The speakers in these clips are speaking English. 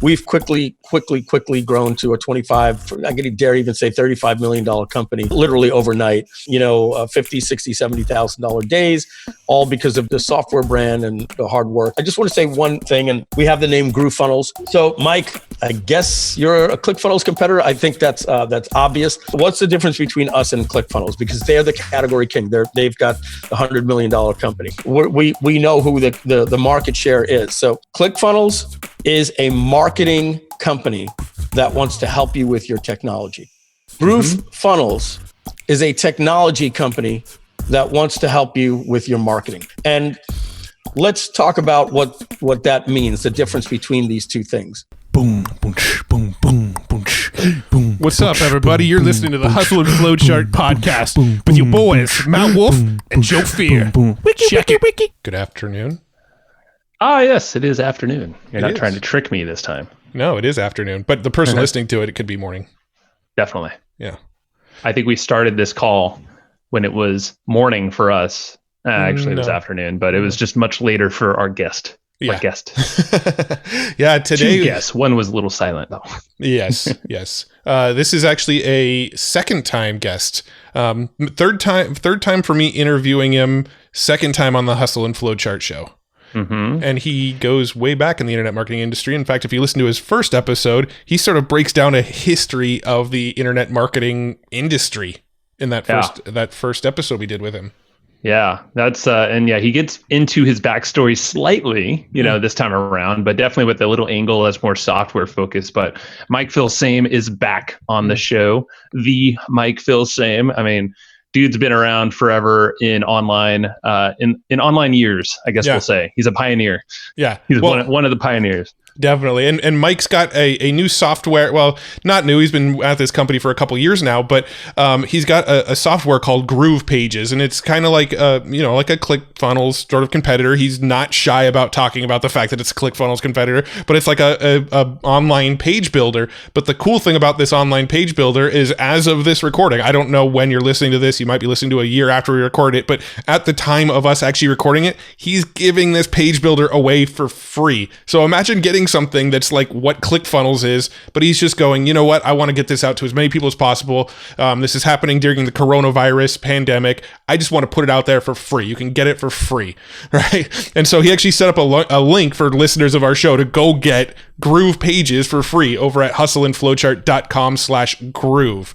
we've quickly grown to a 25, I dare even say $35 million company, literally overnight, 50, 60, $70,000 days, all because of the software brand and the hard work. I just want to say one thing, and we have the name Groove Funnels. So Mike, I guess you're a ClickFunnels competitor. I think that's obvious. What's the difference between us and ClickFunnels? Because they're the category king. They've got a $100 million company. We know who the market share is. So ClickFunnels is a marketing company that wants to help you with your technology. Groove Funnels is a technology company that wants to help you with your marketing. And let's talk about what that means, the difference between these two things. Boom, boom, boom, boom, boom, boom. What's up, everybody? You're listening to the Hustle and Flowchart podcast with your boys, Matt Wolf and Joe Fier. Check it. Good afternoon. Yes, it is afternoon. You're not trying to trick me this time. No, it is afternoon. But the person listening to it, it could be morning. Definitely. Yeah. I think we started this call when it was morning for us. Actually, it was afternoon, but it was just much later for our guest. Yeah. My guest. Yeah, today. Two guests. One was a little silent, though. Yes. This is actually a second-time guest. Third time for me interviewing him. Second time on the Hustle and Flowchart show. Mm-hmm. And he goes way back in the internet marketing industry. In fact, if you listen to his first episode, he sort of breaks down a history of the internet marketing industry in that first episode we did with him. Yeah, that's he gets into his backstory slightly, this time around, but definitely with a little angle that's more software focused. But Mike Filsaime is back on the show. The Mike Filsaime. I mean, dude's been around forever in online in online years, I guess we'll say. He's a pioneer. Yeah, he's one of the pioneers. Definitely. And Mike's got a new software. Well, not new. He's been at this company for a couple years now, but he's got a software called Groove Pages, and it's kind of like like a ClickFunnels sort of competitor. He's not shy about talking about the fact that it's a ClickFunnels competitor, but it's like a online page builder. But the cool thing about this online page builder is, as of this recording, I don't know when you're listening to this. You might be listening to a year after we record it, but at the time of us actually recording it, he's giving this page builder away for free. So imagine getting something that's like what ClickFunnels is, but he's just going, you know what? I want to get this out to as many people as possible. This is happening during the coronavirus pandemic. I just want to put it out there for free. You can get it for free, right? And so he actually set up a link for listeners of our show to go get Groove Pages for free over at hustleandflowchart.com/groove.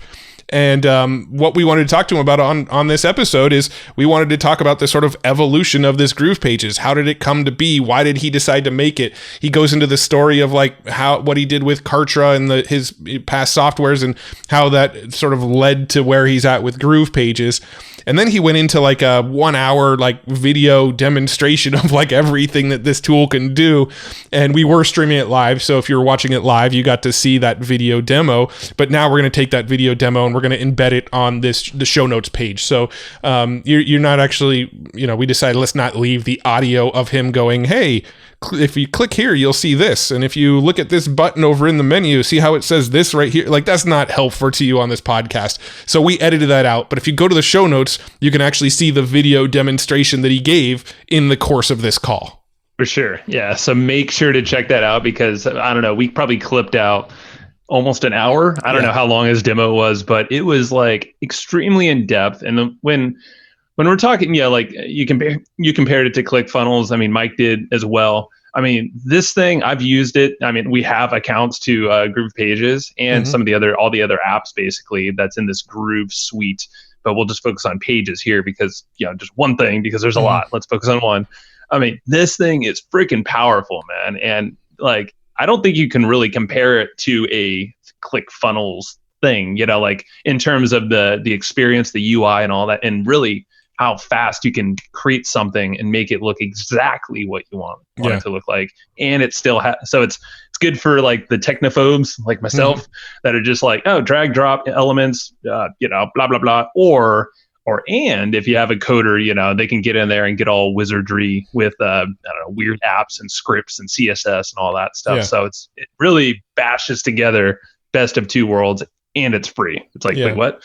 And what we wanted to talk to him about on this episode is we wanted to talk about the sort of evolution of this Groove Pages. How did it come to be? Why did he decide to make it? He goes into the story of like what he did with Kartra and his past softwares and how that sort of led to where he's at with Groove Pages. And then he went into like a 1 hour like video demonstration of like everything that this tool can do. And we were streaming it live. So if you're watching it live, you got to see that video demo. But now we're going to take that video demo and we're going to embed it on the show notes page. So you're not actually, we decided let's not leave the audio of him going, hey, if you click here, you'll see this. And if you look at this button over in the menu, see how it says this right here? Like, that's not helpful to you on this podcast. So we edited that out. But if you go to the show notes, you can actually see the video demonstration that he gave in the course of this call. For sure. Yeah. So make sure to check that out because, I don't know, we probably clipped out almost an hour. I don't know how long his demo was, but it was like extremely in depth. And when we're talking, like you compared it to ClickFunnels. I mean, Mike did as well. I mean, this thing, I've used it. I mean, we have accounts to Groove Pages and some of all the other apps basically that's in this Groove suite. But we'll just focus on Pages here because, just one thing, because there's a lot. Let's focus on one. I mean, this thing is freaking powerful, man. And like, I don't think you can really compare it to a ClickFunnels thing, like in terms of the experience, the UI and all that, and really how fast you can create something and make it look exactly what you want it to look like. And it still so it's good for like the technophobes like myself that are just like, oh, drag drop elements, blah, blah, blah. And if you have a coder, they can get in there and get all wizardry with, weird apps and scripts and CSS and all that stuff. Yeah. So it really bashes together best of two worlds and it's free. It's like, wait, what?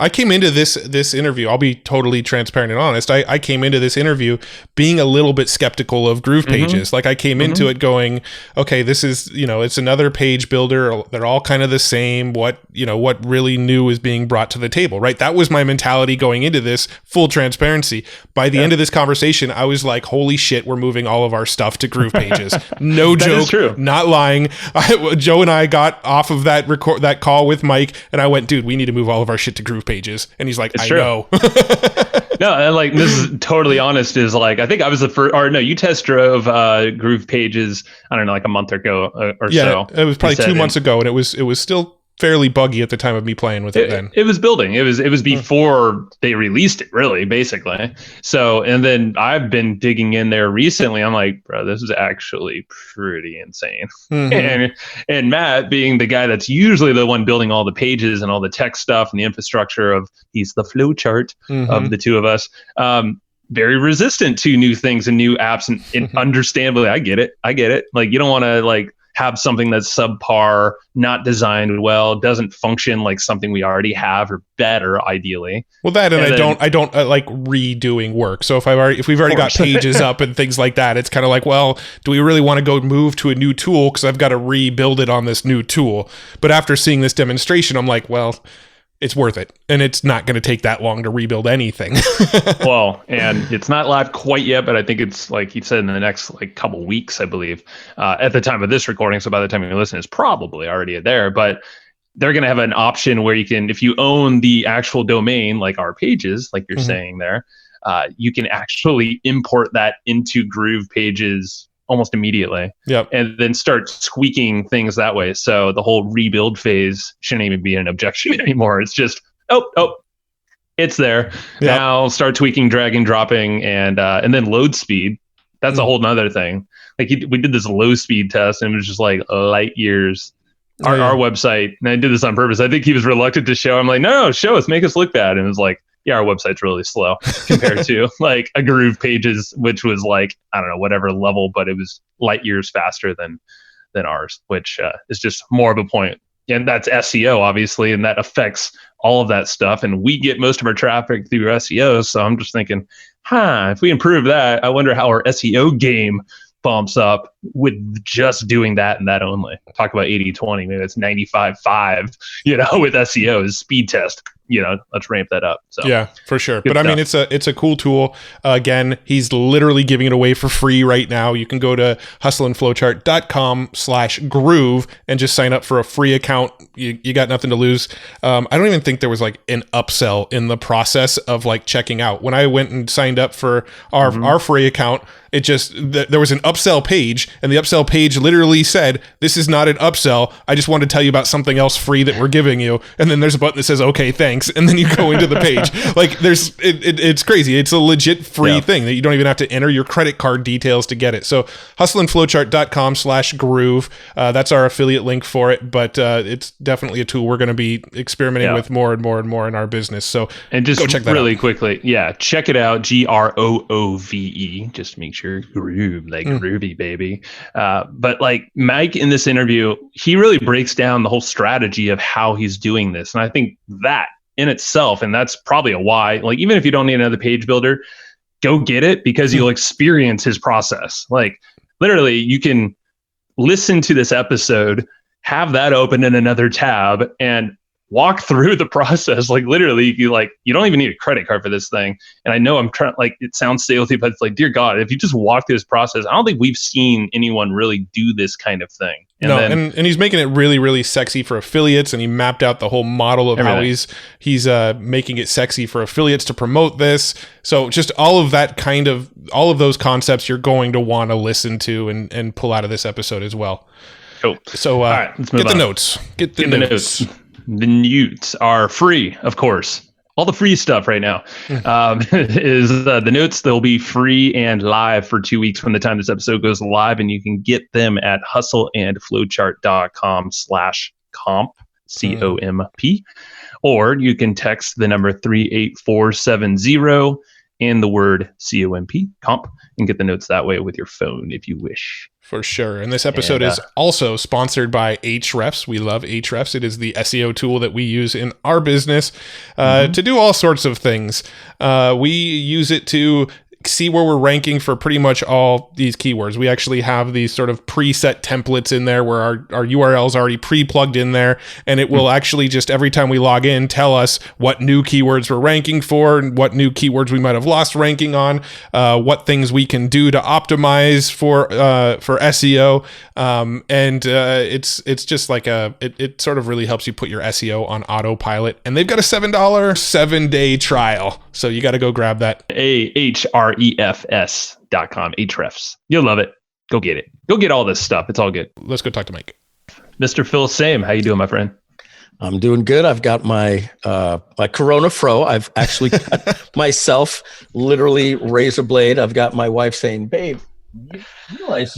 I came into this interview, I'll be totally transparent and honest. I came into this interview being a little bit skeptical of Groove Pages. Like I came into it going, okay, this is, it's another page builder. They're all kind of the same. What really new is being brought to the table, right? That was my mentality going into this, full transparency. By the end of this conversation, I was like, holy shit, we're moving all of our stuff to Groove Pages. No joke, not lying. Joe and I got off of that call with Mike and I went, dude, we need to move all of our shit to Groove Pages. And he's like, I know. No, and like, this is totally honest, is like, I think I was the first, or no, you test drove Groove Pages, I don't know, like a month ago or so. Yeah, it was probably 2 months ago, and it was still fairly buggy at the time of me playing with it then. It was building. It was before they released it, really, basically. So, and then I've been digging in there recently. I'm like, bro, this is actually pretty insane. And Matt, being the guy that's usually the one building all the pages and all the tech stuff and the infrastructure he's the flow chart of the two of us. Very resistant to new things and new apps, and understandably, I get it. Like, you don't want to have something that's subpar, not designed well, doesn't function like something we already have or better, ideally. Well, that and I don't like redoing work. So if we've already got pages up and things like that, it's kind of like, well, do we really want to go move to a new tool because I've got to rebuild it on this new tool? But after seeing this demonstration, I'm like, well, it's worth it. And it's not going to take that long to rebuild anything. Well, and it's not live quite yet, but I think it's, like he said, in the next couple weeks, I believe, at the time of this recording. So by the time you listen, it's probably already there. But they're going to have an option where you can, if you own the actual domain, like our pages, like you're saying there, you can actually import that into Groove Pages almost immediately. Yep. And then start squeaking things that way. So the whole rebuild phase shouldn't even be an objection anymore. It's just, it's there. Yep. Now start tweaking, dragging, dropping, and then load speed. That's a whole nother thing. Like we did this low speed test and it was just like light years. Our website, and I did this on purpose. I think he was reluctant to show. I'm like, no, show us, make us look bad. And it was like, yeah, our website's really slow compared to like a Groove Pages, which was like, I don't know, whatever level, but it was light years faster than ours, which is just more of a point. And that's SEO, obviously, and that affects all of that stuff. And we get most of our traffic through SEO. So I'm just thinking, if we improve that, I wonder how our SEO game bumps up with just doing that and that only. Talk about 80-20, maybe it's 95-5, with SEO is speed test. Let's ramp that up. So yeah, for sure. But stuff. I mean, it's a cool tool. Again, he's literally giving it away for free right now. You can go to hustleandflowchart.com/groove and just sign up for a free account. You got nothing to lose. I don't even think there was like an upsell in the process of like checking out. When I went and signed up for our free account, it just, there was an upsell page, and the upsell page literally said, this is not an upsell. I just wanted to tell you about something else free that we're giving you. And then there's a button that says, okay, thanks. And then you go into the page. Like it's crazy. It's a legit free thing that you don't even have to enter your credit card details to get it. So hustleandflowchart.com/groove. That's our affiliate link for it, but it's definitely a tool we're going to be experimenting with more and more and more in our business. So and just go check that really out. Quickly. Yeah. Check it out. GROOVE. Just make sure groove, like groovy, baby. But like Mike in this interview, he really breaks down the whole strategy of how he's doing this. And I think that in itself, and that's probably a why, like, even if you don't need another page builder, go get it, because you'll experience his process. Like literally you can listen to this episode, have that open in another tab and walk through the process. Like literally you don't even need a credit card for this thing. And I know I'm trying, like, it sounds salesy, but it's like, dear God, if you just walk through this process, I don't think we've seen anyone really do this kind of thing. And he's making it really, really sexy for affiliates, and he mapped out the whole model of how he's making it sexy for affiliates to promote this. So just all of those concepts you're going to want to listen to and pull out of this episode as well. Cool. So all right, let's get the notes. Get the notes. The notes are free, of course. All the free stuff right now is the notes. They'll be free and live for 2 weeks from the time this episode goes live, and you can get them at hustleandflowchart.com/comp, COMP, or you can text the number 38470 and the word COMP, comp, and get the notes that way with your phone if you wish. For sure. And this episode is also sponsored by Ahrefs. We love Ahrefs. It is the SEO tool that we use in our business to do all sorts of things. We use it to see where we're ranking for pretty much all these keywords. We actually have these sort of preset templates in there where our URLs already pre-plugged in there, and it will actually just every time we log in tell us what new keywords we're ranking for and what new keywords we might have lost ranking on, what things we can do to optimize for SEO, and it's just like it sort of really helps you put your SEO on autopilot. And they've got a $7 7-day trial, so you got to go grab that. Ahrefs.com. Ahrefs. You'll love it. Go get it. Go get all this stuff. It's all good. Let's go talk to Mike. Mr. Filsaime, how you doing, my friend? I'm doing good. I've got my Corona Fro. I've actually cut myself, literally razor blade. I've got my wife saying, "Babe, you realize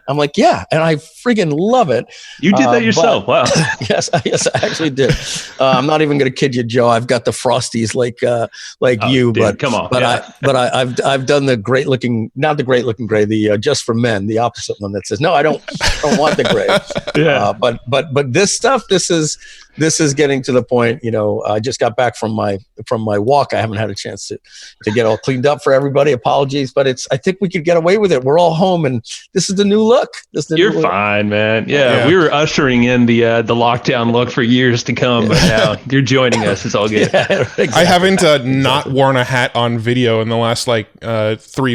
I'm like, yeah, and I friggin' love it." You did that yourself. Wow. Yes, I actually did. I'm not even going to kid you, Joe. I've got the Frosties like you, dude, but come on. I've done the great looking, not the great looking gray, the just for men, the opposite one that says, no, I don't want the gray. Yeah. But this stuff, this is getting to the point. I just got back from my walk. I haven't had a chance to get all cleaned up for everybody. Apologies, but I think we could get away with it. We're all home, and this is the new look. You're fine, man. Yeah, we were ushering in the lockdown look for years to come, but now you're joining us. It's all good. Yeah, exactly. I haven't not worn a hat on video in the last 3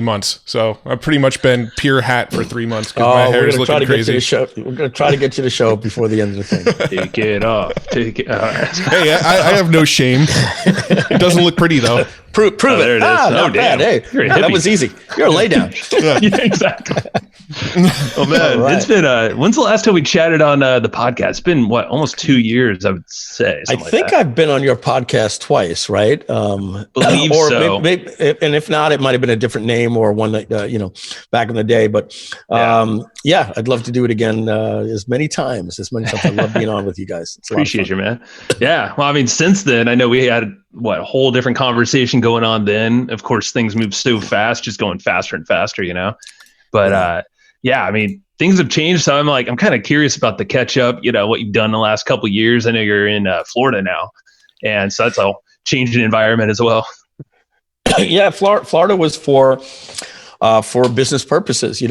months, so I've pretty much been pure hat for 3 months because my hair is looking crazy. We're going to try to get you to show up before the end of the thing. Take it off. Take it. All right. Hey, I have no shame. It doesn't look pretty though. Prove it. There it is. Not bad. Hey, that was easy. You're a lay down. Yeah, exactly. Oh man, right. It's been when's the last time we chatted on the podcast? It's been almost 2 years, I would say. I think I've been on your podcast twice, right? Believe or so. Maybe, and if not, it might have been a different name or one that back in the day. But yeah, I'd love to do it again as many times. I love being on with you guys. It's Appreciate you, man. Yeah. Well, I mean, since then, I know we had a whole different conversation going on then. Of course, things move so fast, just going faster and faster, But yeah, I mean, things have changed. So I'm kind of curious about the catch up, what you've done in the last couple of years. I know you're in Florida now. And so that's a changing environment as well. Yeah, Florida was for business purposes.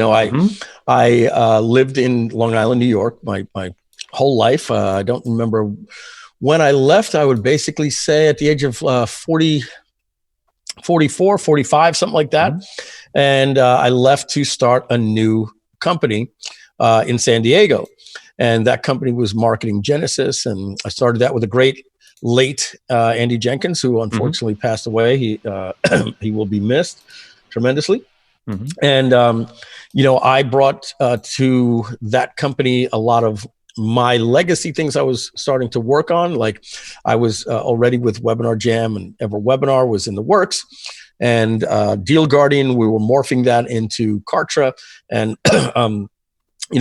I lived in Long Island, New York, my whole life. I don't remember when I left. I would basically say at the age of 40, 44, 45, something like that. And I left to start a new company in San Diego. And that company was Marketing Genesis. And I started that with a great late Andy Jenkins, who unfortunately passed away. He will be missed tremendously. And, I brought to that company a lot of my legacy things I was starting to work on. Like I was already with Webinar Jam, and EverWebinar was in the works. And Deal Guardian, we were morphing that into Kartra. And,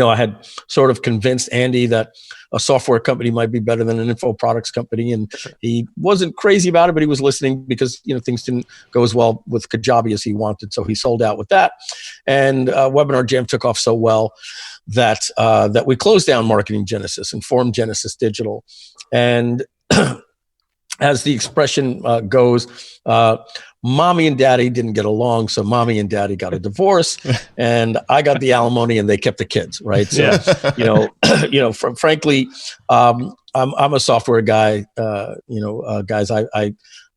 I had sort of convinced Andy that a software company might be better than an info products company. And he wasn't crazy about it, but he was listening because, things didn't go as well with Kajabi as he wanted. So he sold out with that. And Webinar Jam took off so well that we closed down Marketing Genesis and formed Genesis Digital. And as the expression goes, mommy and daddy didn't get along, so mommy and daddy got a divorce, and I got the alimony, and they kept the kids, right? So, frankly, I'm a software guy. Guys,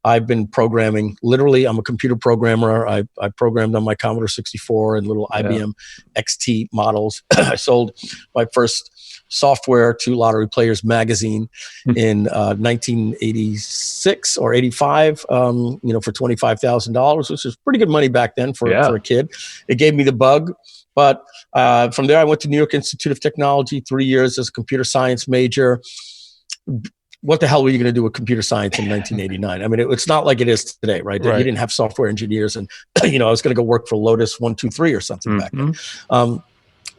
I've been programming. Literally, I'm a computer programmer. I programmed on my Commodore 64 and little IBM XT models. I sold my first software to Lottery Players magazine in 1986 or 85, for $25,000, which was pretty good money back then for a kid. It gave me the bug. But from there, I went to New York Institute of Technology, 3 years as a computer science major. What the hell were you going to do with computer science in 1989? I mean, it's not like it is today, right? You didn't have software engineers, and I was going to go work for Lotus 123 or something back then.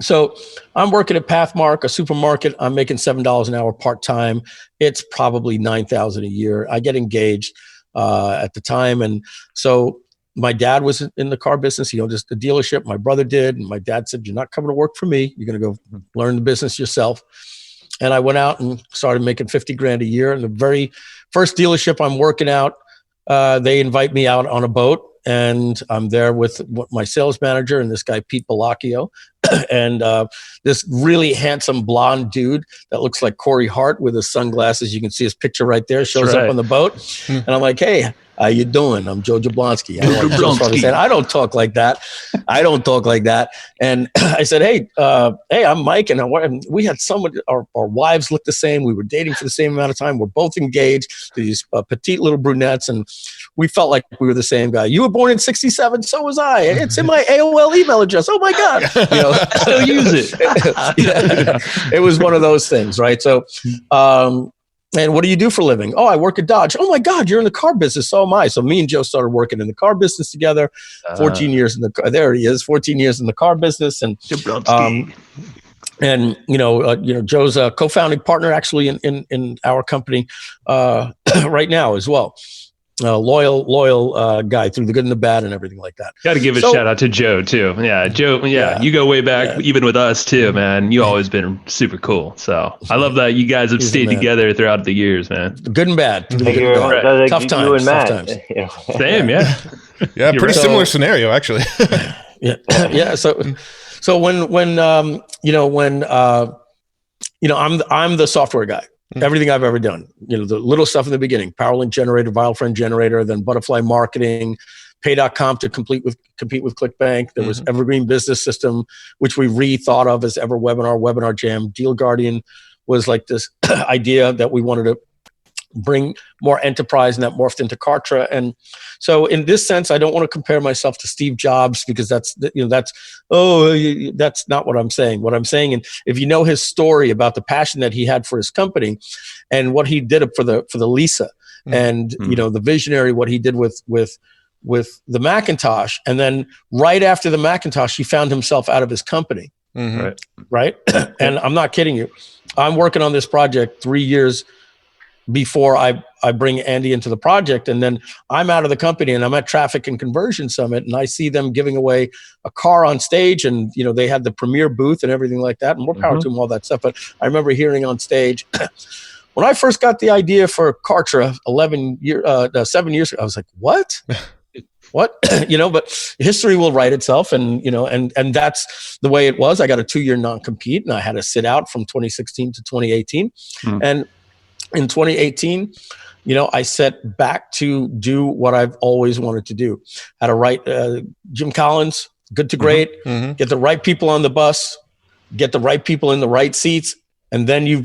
So I'm working at Pathmark, a supermarket. I'm making $7 an hour part-time. It's probably $9,000 a year. I get engaged at the time. And so My dad was in the car business. He owned just a dealership. My brother did. And my dad said, you're not coming to work for me. You're going to go learn the business yourself. And I went out and started making 50 grand a year. And the very first dealership I'm working out, they invite me out on a boat. And I'm there with my sales manager and this guy, Pete Bellacchio, and this really handsome blonde dude that looks like Corey Hart with his sunglasses. You can see his picture right there, shows up on the boat. And I'm like, hey, how you doing? I'm Joe Jablonski. I don't talk like that. I don't talk like that. And I said, hey, I'm Mike. And we had someone, our wives looked the same. We were dating for the same amount of time. We're both engaged to these petite little brunettes. And we felt like we were the same guy. You were born in 1967. So was I. It's in my AOL email address. Oh my God. Still use it. It was one of those things. Right. So, and what do you do for a living? Oh, I work at Dodge. Oh my God, you're in the car business. So am I. So me and Joe started working in the car business together. 14 years in the car. There he is. 14 years in the car business. And Joe's a co-founding partner actually in our company right now as well. Loyal guy through the good and the bad and everything like that. Got to give a shout out to Joe too. Yeah, Joe. Yeah, you go way back, even with us too, man. You always been super cool. So I love that you guys have stayed together throughout the years, man. Good and bad. Tough times. You and Matt. Tough times. Same, yeah. Yeah, pretty similar scenario actually. Yeah. So when I'm the software guy. Everything I've ever done, the little stuff in the beginning, PowerLink generator, VileFriend generator, then Butterfly marketing, Pay.com to compete with ClickBank. There was Evergreen Business System, which we rethought of as EverWebinar, Webinar Jam. Deal Guardian was like this idea that we wanted to bring more enterprise, and that morphed into Kartra. And so in this sense, I don't want to compare myself to Steve Jobs, because that's not what I'm saying. What I'm saying, and if you know his story about the passion that he had for his company and what he did for the Lisa and the visionary, what he did with the Macintosh, and then right after the Macintosh, he found himself out of his company. Right. And I'm not kidding you. I'm working on this project 3 years before I bring Andy into the project. And then I'm out of the company and I'm at Traffic and Conversion Summit, and I see them giving away a car on stage, and they had the premier booth and everything like that, and more power to them, all that stuff. But I remember hearing on stage when I first got the idea for Kartra 7 years ago, I was like, what? What? But history will write itself, and that's the way it was. I got a 2-year non-compete, and I had to sit out from 2016 to 2018. And in 2018, I set back to do what I've always wanted to do. Had to write Jim Collins, Good to Great, get the right people on the bus, get the right people in the right seats, and then you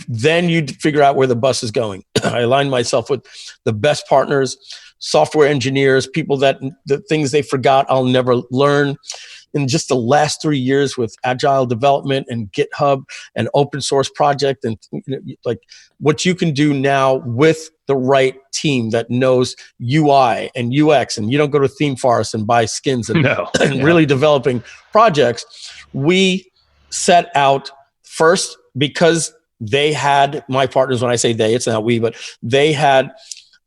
figure out where the bus is going. I aligned myself with the best partners, software engineers, people that the things they forgot I'll never learn. In just the last 3 years with agile development and GitHub and open source project, and like what you can do now with the right team that knows UI and UX, and you don't go to Theme Forest and buy skins and really developing projects. We set out first because they had, my partners, when I say they, it's not we, but they had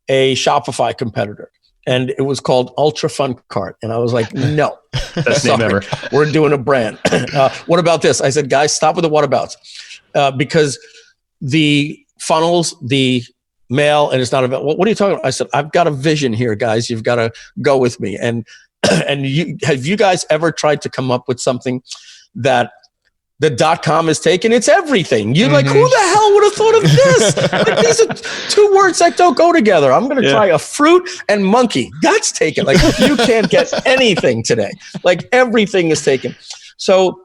a Shopify competitor. And it was called Ultra Fun Cart. And I was like, no. Best name ever. We're doing a brand. What about this? I said, guys, stop with the whatabouts. Because the funnels, the mail, and it's not about, what are you talking about? I said, I've got a vision here, guys. You've got to go with me. And have you guys ever tried to come up with something that the .com is taken? It's everything. You're like, who the hell would have thought of this? Like, these are two words that don't go together. I'm going to try a fruit and monkey. That's taken. Like, you can't get anything today. Like, everything is taken. So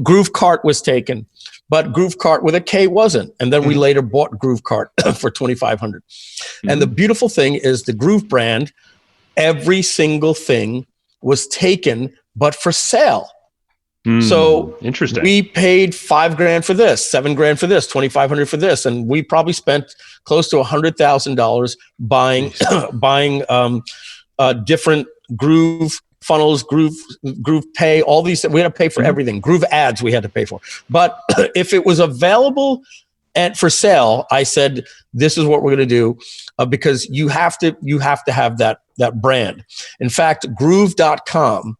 Groove Cart was taken, but Groove Cart with a K wasn't. And then we later bought Groove Cart for $2,500. And the beautiful thing is the Groove brand, every single thing was taken, but for sale. So interesting. We paid $5,000 for this, $7,000 for this, $2,500 for this, and we probably spent close to $100,000 buying different Groove funnels, Groove Pay, all these. We had to pay for everything. Groove ads we had to pay for, but if it was available and for sale, I said, this is what we're going to do, because you have to have that brand. In fact, Groove.com,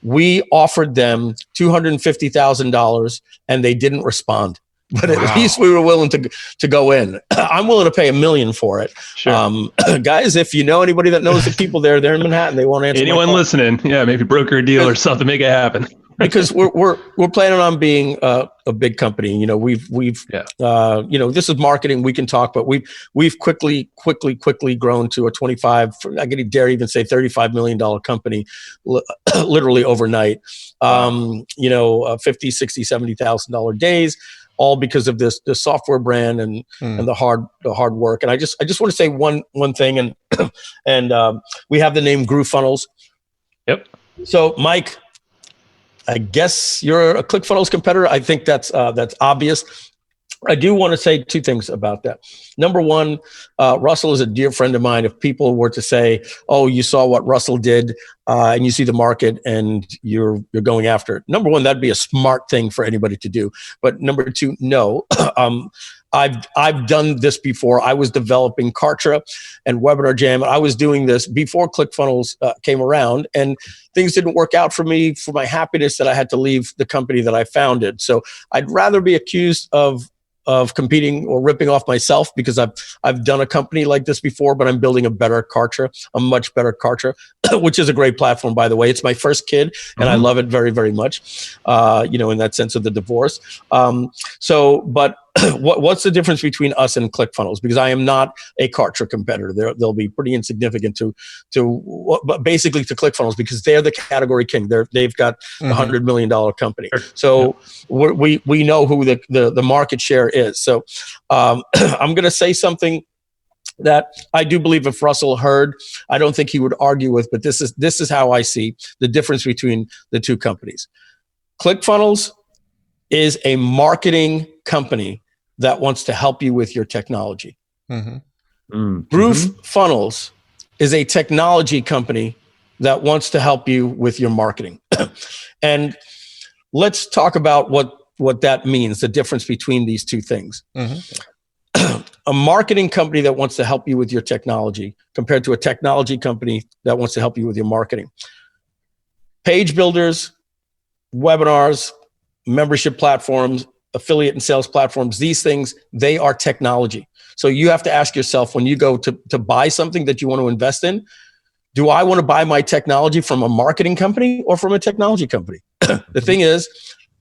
we offered them $250,000 and they didn't respond. But at least we were willing to go in. I'm willing to pay $1 million for it. Sure. Guys, if you know anybody that knows the people there, they're in Manhattan. They won't answer. Anyone listening? Yeah, maybe broker a deal or something, make it happen. Because we're planning on being a big company. You know, we've you know, this is marketing. We can talk, but we've quickly grown to a 25. I dare even say $35 million company, literally overnight. You know, 50, 60, $70,000 days. All because of the software brand and the hard work. And I just want to say one thing, and we have the name Groove Funnels. Yep. So Mike, I guess you're a ClickFunnels competitor. I think that's obvious. I do want to say two things about that. Number one, Russell is a dear friend of mine. If people were to say, "Oh, you saw what Russell did, and you see the market, and you're going after it," number one, that'd be a smart thing for anybody to do. But number two, no. I've done this before. I was developing Kartra and Webinar Jam. I was doing this before ClickFunnels came around, and things didn't work out for me. For my happiness, that I had to leave the company that I founded. So I'd rather be accused of competing or ripping off myself, because I've done a company like this before, but I'm building a better Kartra, a much better Kartra, which is a great platform, by the way. It's my first kid, and I love it very, very much. You know, in that sense of the divorce. But what's the difference between us and ClickFunnels? Because I am not a Kartra competitor. They'll be pretty insignificant basically to ClickFunnels, because they're the category king. They've got a $100 million company. So we know who the market share is. So I'm going to say something that I do believe if Russell heard, I don't think he would argue with, but this is how I see the difference between the two companies. ClickFunnels is a marketing company that wants to help you with your technology. Groove Funnels is a technology company that wants to help you with your marketing. And let's talk about what that means, the difference between these two things. A marketing company that wants to help you with your technology compared to a technology company that wants to help you with your marketing. Page builders, webinars, membership platforms, affiliate and sales platforms, these things, they are technology. So you have to ask yourself, when you go to buy something that you want to invest in, do I want to buy my technology from a marketing company or from a technology company? The thing is,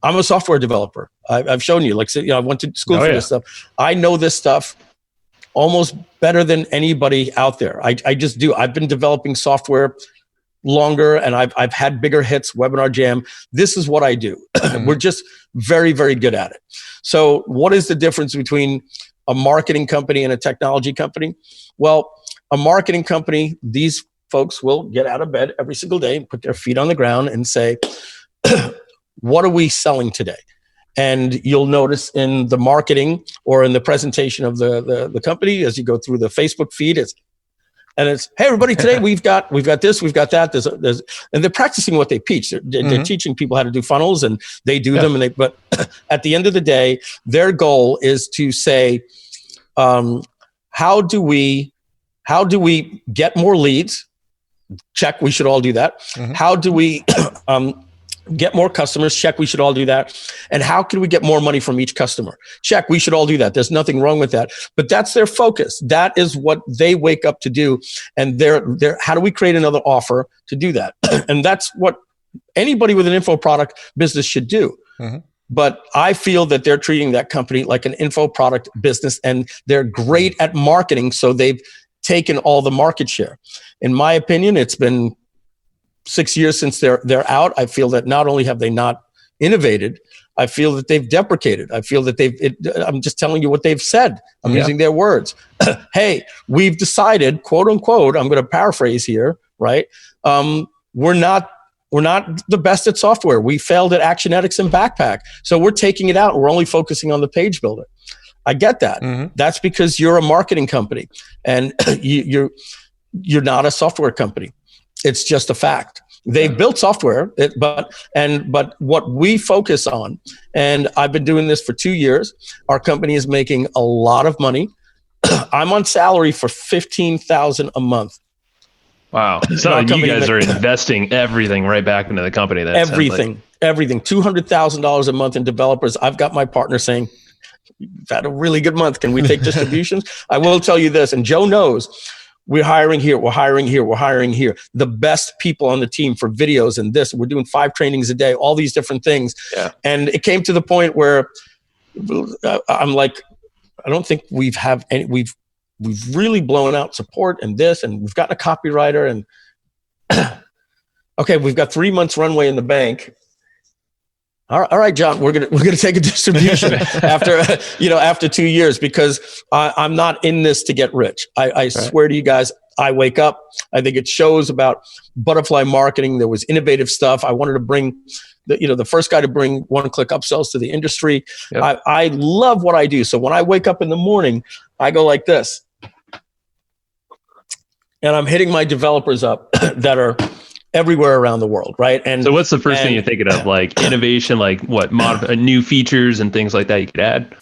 I'm a software developer. I've shown you, I went to school for this stuff. I know this stuff almost better than anybody out there. I just do. I've been developing software longer, and I've had bigger hits, Webinar Jam. This is what I do. We're just very, very good at it. So what is the difference between a marketing company and a technology company? Well, a marketing company, these folks will get out of bed every single day and put their feet on the ground and say, what are we selling today? And you'll notice in the marketing or in the presentation of the company, as you go through the Facebook feed, it's, hey everybody, today we've got this, we've got that. And they're practicing what they teach. They're teaching people how to do funnels, and they do them. But at the end of the day, their goal is to say, how do we get more leads? Check, we should all do that. How do we get more customers? Check, we should all do that. And how can we get more money from each customer? Check, we should all do that. There's nothing wrong with that. But that's their focus. That is what they wake up to do. And they're how do we create another offer to do that? And that's what anybody with an info product business should do. But I feel that they're treating that company like an info product business, and they're great at marketing, so they've taken all the market share. In my opinion, it's been 6 years since they're out. I feel that not only have they not innovated, I feel that they've deprecated. I feel that I'm just telling you what they've said. I'm using their words. Hey, we've decided, quote unquote, I'm going to paraphrase here, right? We're not the best at software. We failed at Actionetics and Backpack. So we're taking it out. We're only focusing on the page builder. I get that. That's because you're a marketing company, and you're not a software company. It's just a fact. They've built software, but what we focus on, and I've been doing this for 2 years. Our company is making a lot of money. I'm on salary for $15,000 a month. Wow. So you guys are investing everything right back into the company. Everything. $200,000 a month in developers. I've got my partner saying, "You've had a really good month. Can we take distributions?" I will tell you this, and Joe knows, we're hiring here. We're hiring here. We're hiring here. The best people on the team for videos and this. We're doing 5 trainings a day, all these different things. Yeah. And it came to the point where I'm like, I don't think we've really blown out support and this, and we've gotten a copywriter, and okay, we've got 3 months runway in the bank. All right, John, we're gonna take a distribution after 2 years, because I'm not in this to get rich. I swear to you guys, I wake up. I think it shows about butterfly marketing. There was innovative stuff. I wanted to bring the first guy to bring one-click upsells to the industry. Yep. I love what I do. So when I wake up in the morning, I go like this, and I'm hitting my developers up that are everywhere around the world, right? And so what's the first thing you're thinking of? Like innovation, like what new features and things like that you could add?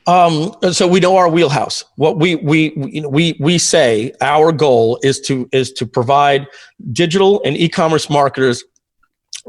So we know our wheelhouse. What we say our goal is to provide digital and e-commerce marketers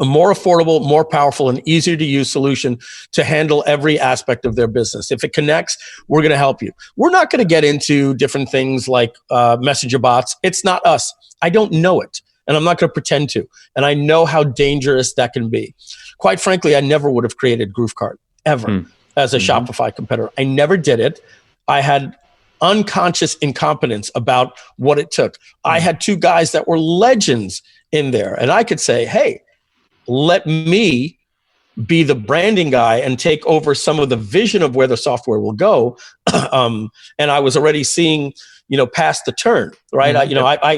a more affordable, more powerful, and easier to use solution to handle every aspect of their business. If it connects, we're going to help you. We're not going to get into different things like messenger bots. It's not us. I don't know it. And I'm not going to pretend to. And I know how dangerous that can be. Quite frankly, I never would have created GrooveCart ever as a Shopify competitor. I never did it. I had unconscious incompetence about what it took. I had 2 guys that were legends in there. And I could say, hey, let me be the branding guy and take over some of the vision of where the software will go. And I was already seeing, past the turn, right? I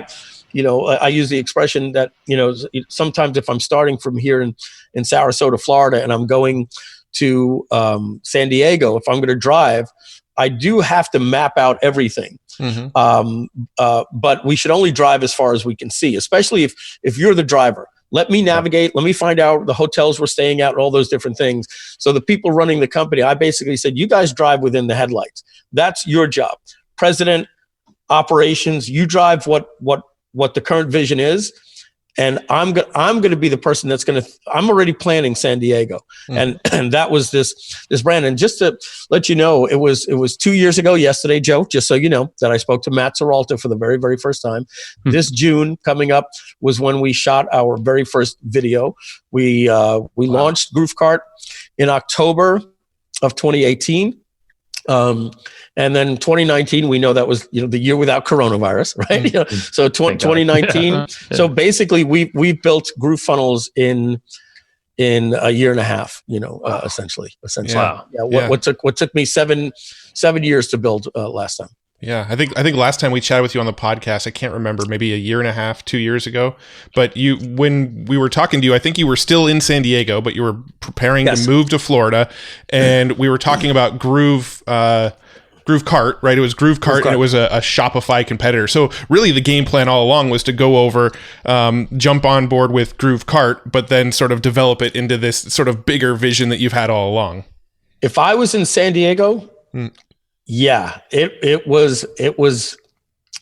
use the expression that, sometimes if I'm starting from here in Sarasota, Florida, and I'm going to San Diego, if I'm going to drive, I do have to map out everything. But we should only drive as far as we can see, especially if you're the driver. Let me navigate. Let me find out the hotels we're staying at and all those different things. So the people running the company, I basically said, you guys drive within the headlights. That's your job. President, operations, you drive what the current vision is, and I'm going to be the person that's going to. I'm already planning San Diego, and that was this brand. And just to let you know, it was 2 years ago yesterday, Joe. Just so you know, that I spoke to Matt Seralta for the very, very first time. This June coming up was when we shot our very first video. We launched GrooveCart in October of 2018. And then 2019, we know that was the year without coronavirus, right? So 2019. So basically, we built GrooveFunnels in a year and a half. Essentially. Wow. Yeah. What took me seven years to build last time. Yeah, I think last time we chatted with you on the podcast, I can't remember, maybe a year and a half, 2 years ago. But when we were talking to you, I think you were still in San Diego, but you were preparing to move to Florida, and we were talking about GrooveCart, right? It was GrooveCart, and it was a Shopify competitor. So really, the game plan all along was to go over, jump on board with GrooveCart, but then sort of develop it into this sort of bigger vision that you've had all along. If I was in San Diego. Yeah, it was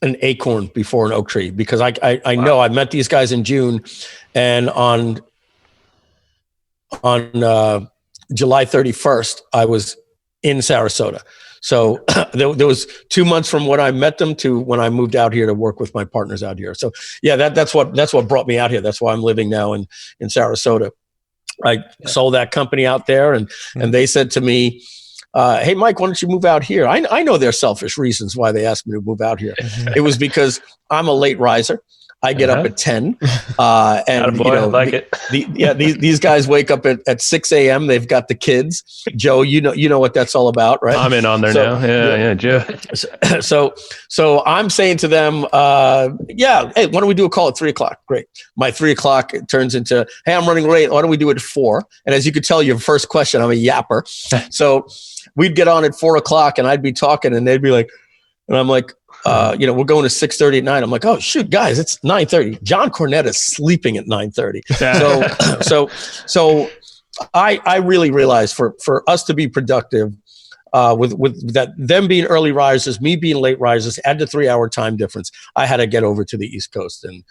an acorn before an oak tree, because I know I met these guys in June, and on July 31st I was in Sarasota. So there was 2 months from when I met them to when I moved out here to work with my partners out here. So yeah, that's what brought me out here. That's why I'm living now in Sarasota. I sold that company out there, and they said to me, hey, Mike, why don't you move out here? I know their selfish reasons why they asked me to move out here. It was because I'm a late riser. I get up at 10. And these guys wake up at 6 a.m. They've got the kids. Joe, you know what that's all about, right? I'm in on there now. Yeah, Joe. So I'm saying to them, hey, why don't we do a call at 3:00? Great. My 3:00 turns into, hey, I'm running late. Why don't we do it at 4? And as you could tell, your first question, I'm a yapper. So we'd get on at 4:00 and I'd be talking, and they'd be like, and I'm like, we're going to 6:30 at night. I'm like, oh shoot, guys, it's 9:30. John Cornette is sleeping at 9:30. So I really realized for us to be productive, with that, them being early risers, me being late risers, add the 3-hour time difference, I had to get over to the East Coast, and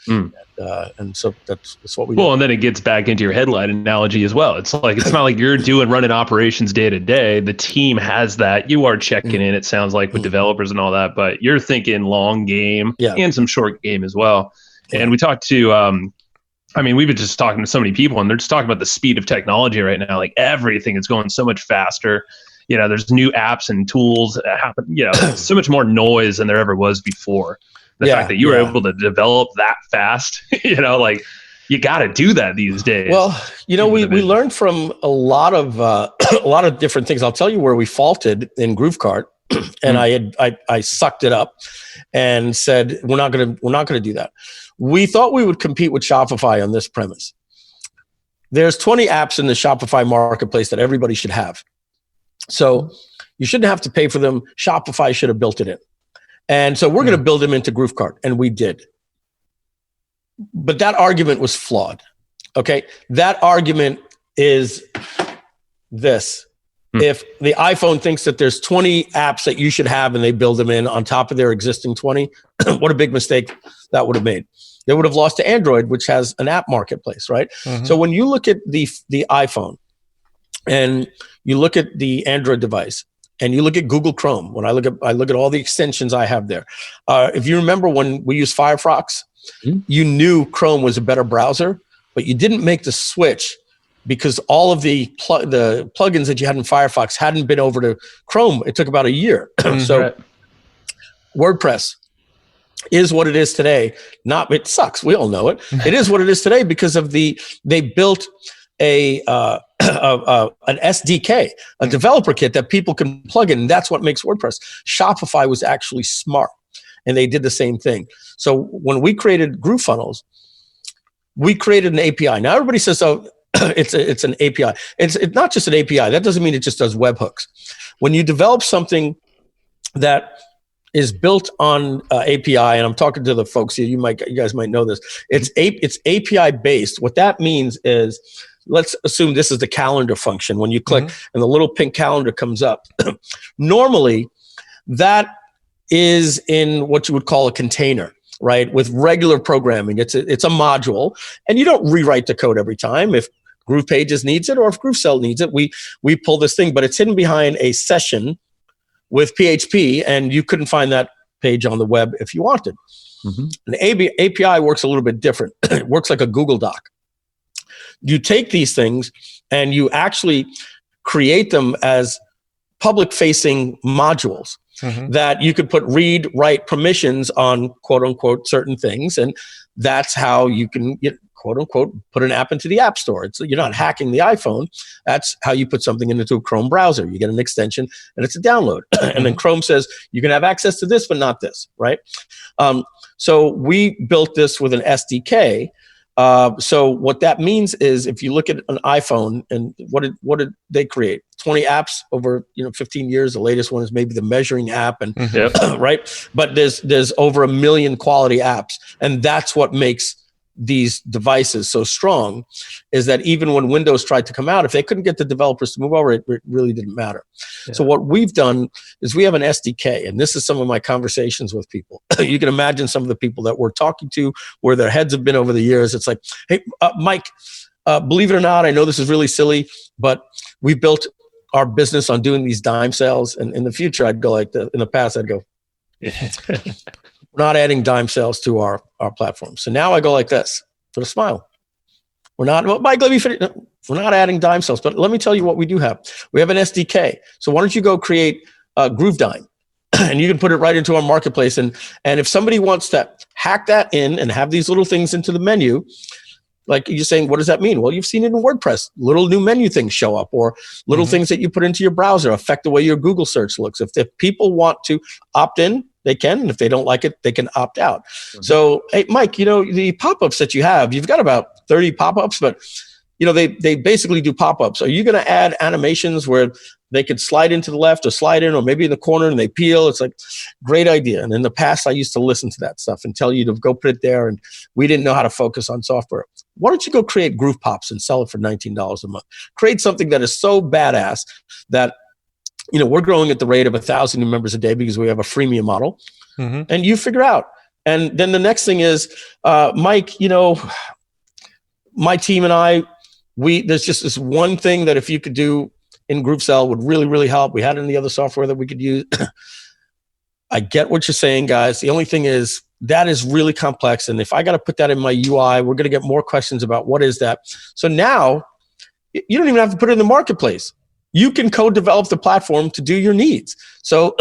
so that's what we do. Well, and then it gets back into your headline analogy as well. It's like, it's not like you're running operations day to day. The team has that. You are checking in, it sounds like, with developers and all that, but you're thinking long game and some short game as well. And we talked to, we've been just talking to so many people, and they're just talking about the speed of technology right now. Like, everything is going so much faster. There's new apps and tools that happen. There's so much more noise than there ever was before. The fact that you were able to develop that fast, like, you got to do that these days. Well, we learned from a lot of different things. I'll tell you where we faulted in GrooveCart, and I sucked it up and said, we're not gonna do that. We thought we would compete with Shopify on this premise. There's 20 apps in the Shopify marketplace that everybody should have. So you shouldn't have to pay for them. Shopify should have built it in. And so we're going to build them into GrooveCart. And we did. But that argument was flawed. Okay. That argument is this. If the iPhone thinks that there's 20 apps that you should have and they build them in on top of their existing 20, what a big mistake that would have made. They would have lost to Android, which has an app marketplace, right? So when you look at the iPhone, and you look at the Android device, and you look at Google Chrome, when I look at all the extensions I have there. If you remember when we used Firefox, you knew Chrome was a better browser, but you didn't make the switch because all of the plugins that you had in Firefox hadn't been over to Chrome. It took about a year. So WordPress is what it is today. It sucks. We all know it. It is what it is today because of they built an SDK, a developer kit that people can plug in. And that's what makes WordPress. Shopify was actually smart, and they did the same thing. So when we created GrooveFunnels, we created an API. Now everybody says, "Oh, it's an API." It's not just an API. That doesn't mean it just does webhooks. When you develop something that is built on API, and I'm talking to the folks here, you guys might know this. It's API based. What that means is, let's assume this is the calendar function. When you click and the little pink calendar comes up, normally that is in what you would call a container, right? With regular programming, it's a module, and you don't rewrite the code every time. If Groove Pages needs it, or if GrooveCell needs it, we pull this thing, but it's hidden behind a session with PHP, and you couldn't find that page on the web if you wanted. An API works a little bit different. It works like a Google Doc. You take these things and you actually create them as public-facing modules that you could put read, write permissions on, quote unquote, certain things, and that's how you can quote unquote put an app into the App Store. You're not hacking the iPhone. That's how you put something into a Chrome browser. You get an extension and it's a download. And then Chrome says you can have access to this, but not this, right? So we built this with an SDK. So what that means is, if you look at an iPhone, and what did they create? 20 apps over 15 years. The latest one is maybe the measuring app, and right. But there's over 1 million quality apps, and that's what makes these devices so strong, is that even when Windows tried to come out, if they couldn't get the developers to move over, it really didn't matter. So what we've done is we have an SDK, and this is some of my conversations with people. You can imagine some of the people that we're talking to, where their heads have been over the years. It's like, hey, Mike, believe it or not, I know this is really silly, but we built our business on doing these dime sales. And in the future, I'd go like in the past, I'd go, we're not adding dime sales to our platform. So now I go like this, with a smile. We're not, well, Mike, let me finish. No, we're not adding dime sales, but let me tell you what we do have. We have an SDK. So why don't you go create Groove Dime, and you can put it right into our marketplace. And if somebody wants to hack that in and have these little things into the menu, like you're saying, what does that mean? Well, you've seen it in WordPress. Little new menu things show up, or little things that you put into your browser affect the way your Google search looks. If people want to opt in, they can. And if they don't like it, they can opt out. So, hey, Mike, the pop-ups that you've got about 30 pop-ups, but they basically do pop-ups. Are you going to add animations where they could slide into the left or slide in, or maybe in the corner and they peel. It's like, great idea. And in the past, I used to listen to that stuff and tell you to go put it there. And we didn't know how to focus on software. Why don't you go create Groove Pops and sell it for $19 a month? Create something that is so badass that, we're growing at the rate of 1,000 new members a day because we have a freemium model. And you figure out. And then the next thing is, Mike, my team and I, there's just this one thing that if you could do in GrooveSell would really, really help. We had it in the other software that we could use. I get what you're saying, guys. The only thing is that is really complex. And if I got to put that in my UI, we're going to get more questions about what is that. So now you don't even have to put it in the marketplace. You can co-develop the platform to do your needs. So,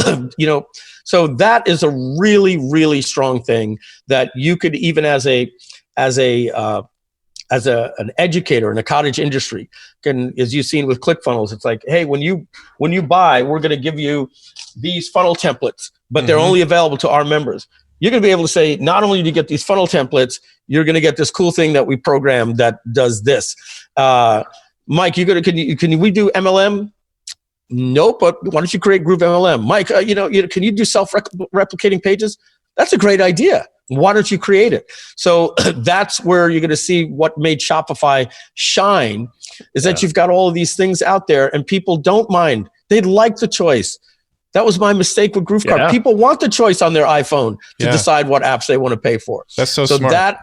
so that is a really, really strong thing that you could even as an educator in a cottage industry, as you've seen with ClickFunnels, it's like, hey, when you buy, we're going to give you these funnel templates, but they're only available to our members. You're going to be able to say, not only do you get these funnel templates, you're going to get this cool thing that we programmed that does this. Mike, can we do MLM? Nope, but why don't you create Groove MLM? Mike, can you do self-replicating pages? That's a great idea. Why don't you create it? So that's where you're going to see what made Shopify shine is that you've got all of these things out there and people don't mind. They like the choice. That was my mistake with GrooveCard. Yeah. People want the choice on their iPhone to decide what apps they want to pay for. That's so smart.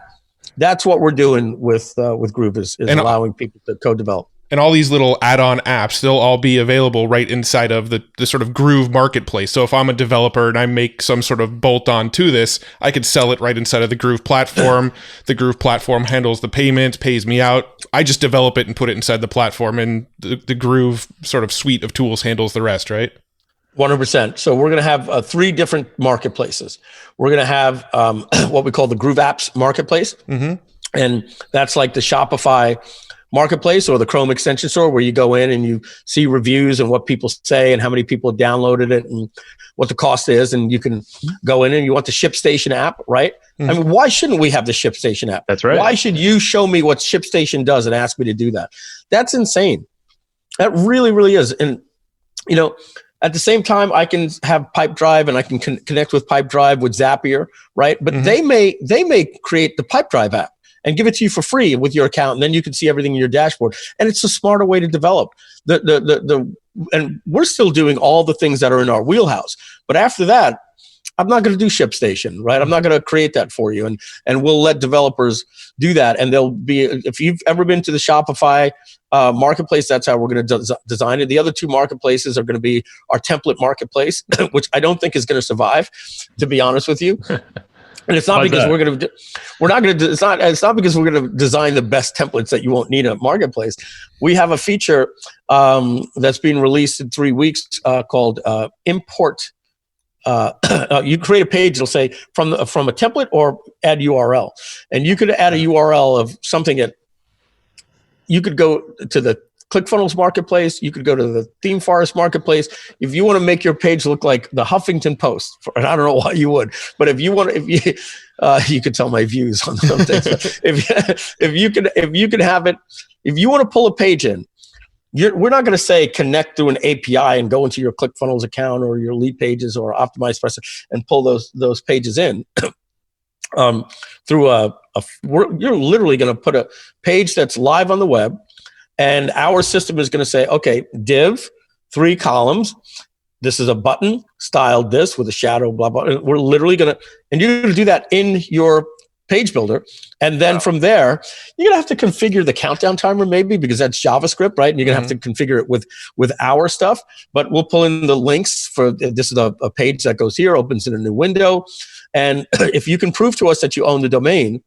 That's what we're doing with Groove is allowing people to co-develop. And all these little add-on apps, they'll all be available right inside of the sort of Groove marketplace. So if I'm a developer and I make some sort of bolt-on to this, I could sell it right inside of the Groove platform. The Groove platform handles the payment, pays me out. I just develop it and put it inside the platform, and the Groove sort of suite of tools handles the rest, right? 100%. So we're going to have 3 different marketplaces. We're going to have what we call the Groove Apps marketplace. And that's like the Shopify marketplace or the Chrome extension store where you go in and you see reviews and what people say and how many people have downloaded it and what the cost is. And you can go in and you want the ShipStation app, right? I mean, why shouldn't we have the ShipStation app? That's right. Why should you show me what ShipStation does and ask me to do that? That's insane. That really, really is. And, at the same time, I can have Pipedrive and I can connect with Pipedrive with Zapier, right? But they may create the Pipedrive app and give it to you for free with your account, and then you can see everything in your dashboard. And it's a smarter way to develop. And we're still doing all the things that are in our wheelhouse. But after that, I'm not going to do ShipStation, right? I'm not going to create that for you. And we'll let developers do that. And they'll be, if you've ever been to the Shopify marketplace, that's how we're going to design it. The other 2 marketplaces are going to be our template marketplace, which I don't think is going to survive, to be honest with you. And it's not because it's not because we're going to design the best templates that you won't need in a marketplace. We have a feature that's being released in 3 weeks called import. You create a page, it'll say from a template or add URL. And you could add a URL of something that you could go to the ClickFunnels marketplace. You could go to the Theme Forest marketplace. If you want to make your page look like the Huffington Post, and I don't know why you would, but you could tell my views on some things. if you can have it, if you want to pull a page in, we're not going to say connect through an API and go into your ClickFunnels account or your lead pages or Optimize Press and pull those pages in. Through you're literally going to put a page that's live on the web. And our system is going to say, okay, div, 3 columns. This is a button styled this with a shadow, blah, blah. And we're literally going to, and you're going to do that in your page builder. And then from there, you're going to have to configure the countdown timer maybe because that's JavaScript, right? And you're going to have to configure it with our stuff. But we'll pull in the links for, this is a page that goes here, opens in a new window. And if you can prove to us that you own the domain,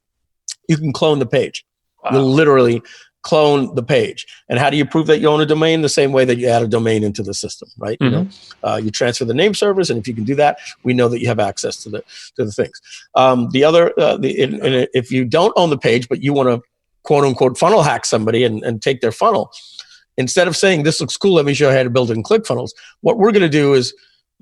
you can clone the page. Wow. You'll literally clone the page. And how do you prove that you own a domain? The same way that you add a domain into the system, right? You transfer the name servers, and if you can do that, we know that you have access to the things. If you don't own the page, but you want to quote unquote funnel hack somebody and take their funnel, instead of saying this looks cool, let me show you how to build it in ClickFunnels. What we're going to do is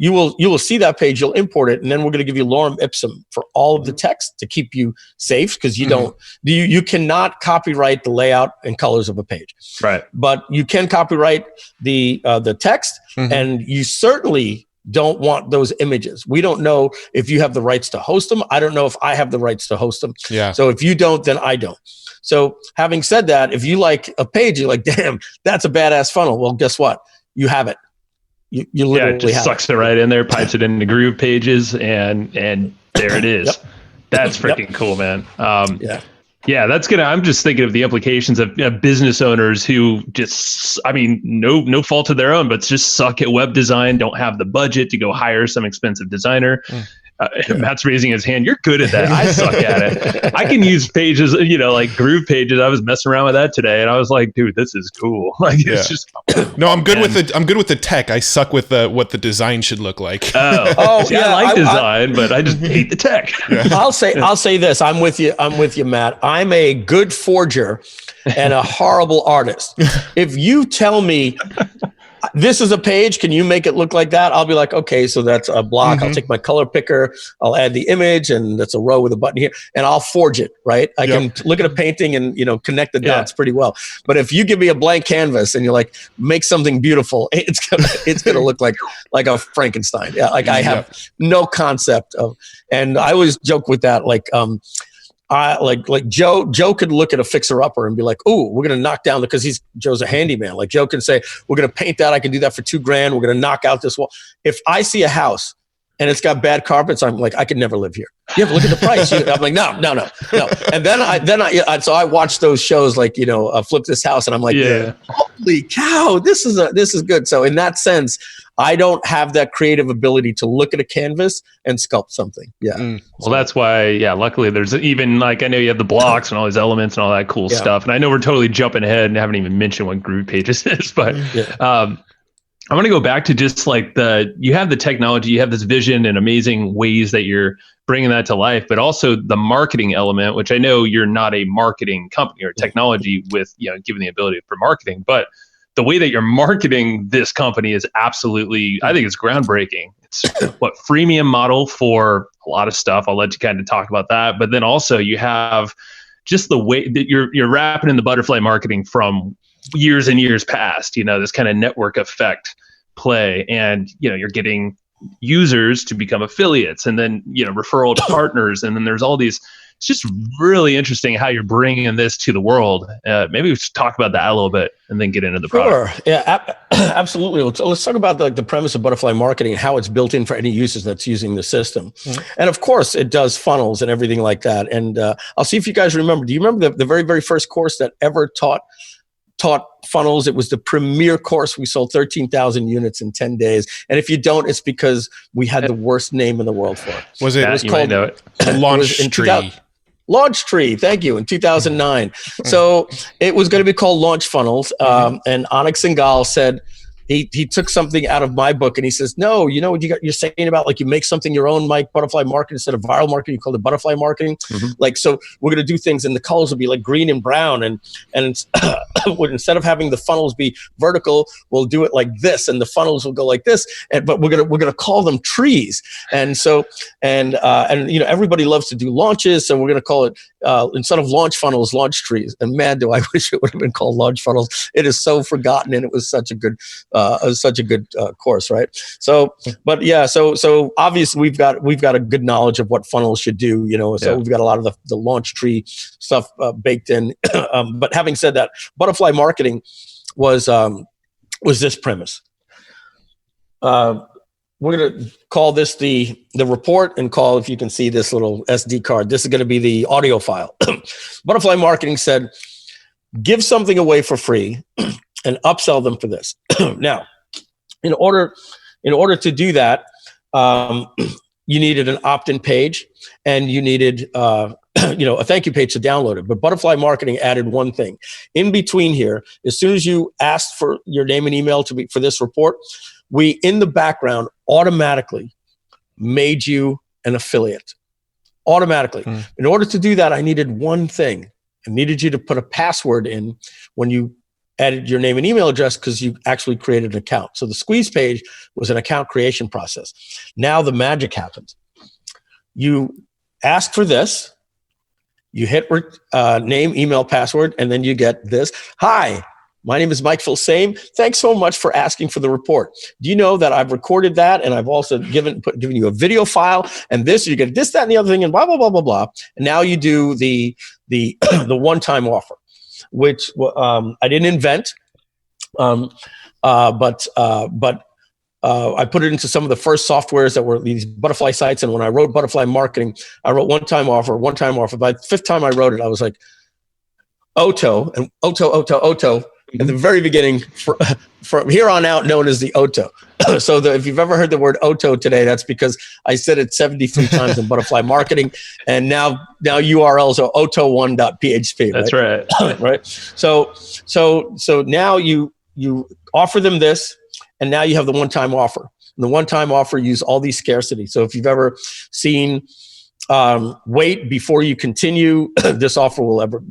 you will see that page, you'll import it, and then we're going to give you lorem ipsum for all of the text to keep you safe, because you cannot copyright the layout and colors of a page. Right. But you can copyright the text, and you certainly don't want those images. We don't know if you have the rights to host them. I don't know if I have the rights to host them. Yeah. So if you don't, then I don't. So having said that, if you like a page, you're like, damn, that's a badass funnel. Well, guess what? You have it. You literally it just sucks it right in there, pipes it into Groove Pages, and there it is. Yep. That's freaking cool, man. Yeah, that's gonna. I'm just thinking of the implications of business owners who just, I mean, no fault of their own, but just suck at web design, don't have the budget to go hire some expensive designer. Matt's raising his hand. You're good at that. I suck at it. I can use pages, like Groove Pages. I was messing around with that today, and I was like, dude, this is cool. Like, it's just. No, I'm good with the tech. I suck with what the design should look like. See, I like design, but I just hate the tech. Yeah. I'll say this. I'm with you, Matt. I'm a good forger and a horrible artist. If you tell me, this is a page, can you make it look like that? I'll be like, okay, so that's a block. I'll take my color picker, I'll add the image, and that's a row with a button here, and I'll forge it, right? I can look at a painting and, connect the dots pretty well. But if you give me a blank canvas and you're like, make something beautiful, it's gonna look like a Frankenstein. Yeah, like I have no concept of, and I always joke with that, like Joe could look at a fixer upper and be like, "Ooh, we're gonna knock down," because Joe's a handyman. Like Joe can say, "We're gonna paint that. I can do that for $2,000. We're gonna knock out this wall." If I see a house and it's got bad carpets, I'm like, I could never live here. You have to look at the price. I'm like, no. And then so I watch those shows like, Flip This House, and I'm like, holy cow, this is good. So in that sense, I don't have that creative ability to look at a canvas and sculpt something. Yeah. Well, that's why, luckily there's even, like, I know you have the blocks and all these elements and all that cool stuff. And I know we're totally jumping ahead and haven't even mentioned what Groove Pages is, but I want to go back to just like you have the technology, you have this vision and amazing ways that you're bringing that to life, but also the marketing element, which I know you're not a marketing company or technology with, given the ability for marketing, but the way that you're marketing this company is absolutely, I think it's groundbreaking. It's freemium model for a lot of stuff. I'll let you kind of talk about that. But then also you have just the way that you're wrapping in the butterfly marketing from years and years past, this kind of network effect play, and you're getting users to become affiliates, and then referral to partners, and then there's all these. It's just really interesting how you're bringing this to the world. Maybe we should talk about that a little bit and then get into the product. Sure. Yeah, absolutely. Let's talk about the premise of butterfly marketing and how it's built in for any users that's using the system. And of course, it does funnels and everything like that. And I'll see if you guys remember. Do you remember the very, very first course that ever taught funnels? It was the premier course. We sold 13,000 units in 10 days. And if you don't, it's because we had the worst name in the world for it. Was it? It was called Launch Tree. Launch Tree, thank you, in 2009. So it was going to be called Launch Funnels. And Onyx Singal said, he took something out of my book and he says, no, what you're saying about, like, you make something your own, Mike, butterfly marketing instead of viral marketing, you call it butterfly marketing. Like, so we're going to do things and the colors will be like green and brown. And instead of having the funnels be vertical, we'll do it like this, and the funnels will go like this. But we're going to call them trees. And so, everybody loves to do launches. So we're going to call it, instead of launch funnels, launch trees. And man, do I wish it would have been called launch funnels. It is so forgotten, and it was such a good course, right? So, but yeah, so obviously we've got a good knowledge of what funnels should do, we've got a lot of the launch tree stuff baked in. But having said that, butterfly marketing was this premise. We're going to call this the report, and call, if you can see this little SD card, this is going to be the audio file. Butterfly marketing said, give something away for free and upsell them for this. Now, in order to do that, you needed an opt-in page, and you needed a thank you page to download it. But Butterfly Marketing added one thing. In between here, as soon as you asked for your name and email for this report, we, in the background, automatically made you an affiliate. Automatically. In order to do that, I needed one thing. I needed you to put a password in when you added your name and email address because you actually created an account. So the squeeze page was an account creation process. Now the magic happens. You ask for this, you hit name, email, password, and then you get this. Hi, my name is Mike Filsaime. Thanks so much for asking for the report. Do you know that I've recorded that, and I've also given you a video file, and this, you get this, that, and the other thing, and blah, blah, blah, blah, blah. And now you do the the one-time offer, which I didn't invent, but I put it into some of the first softwares that were these butterfly sites. And when I wrote butterfly marketing, I wrote one-time offer. By the fifth time I wrote it, I was like, Oto, and Oto. At the very beginning, from here on out, known as the Oto. So if you've ever heard the word Oto today, that's because I said it 73 times in butterfly marketing, and now URLs are oto1.php. That's right. Right. So now you offer them this, and now you have the one-time offer. And the one-time offer use all these scarcity. So if you've ever seen wait before you continue, this offer will ever,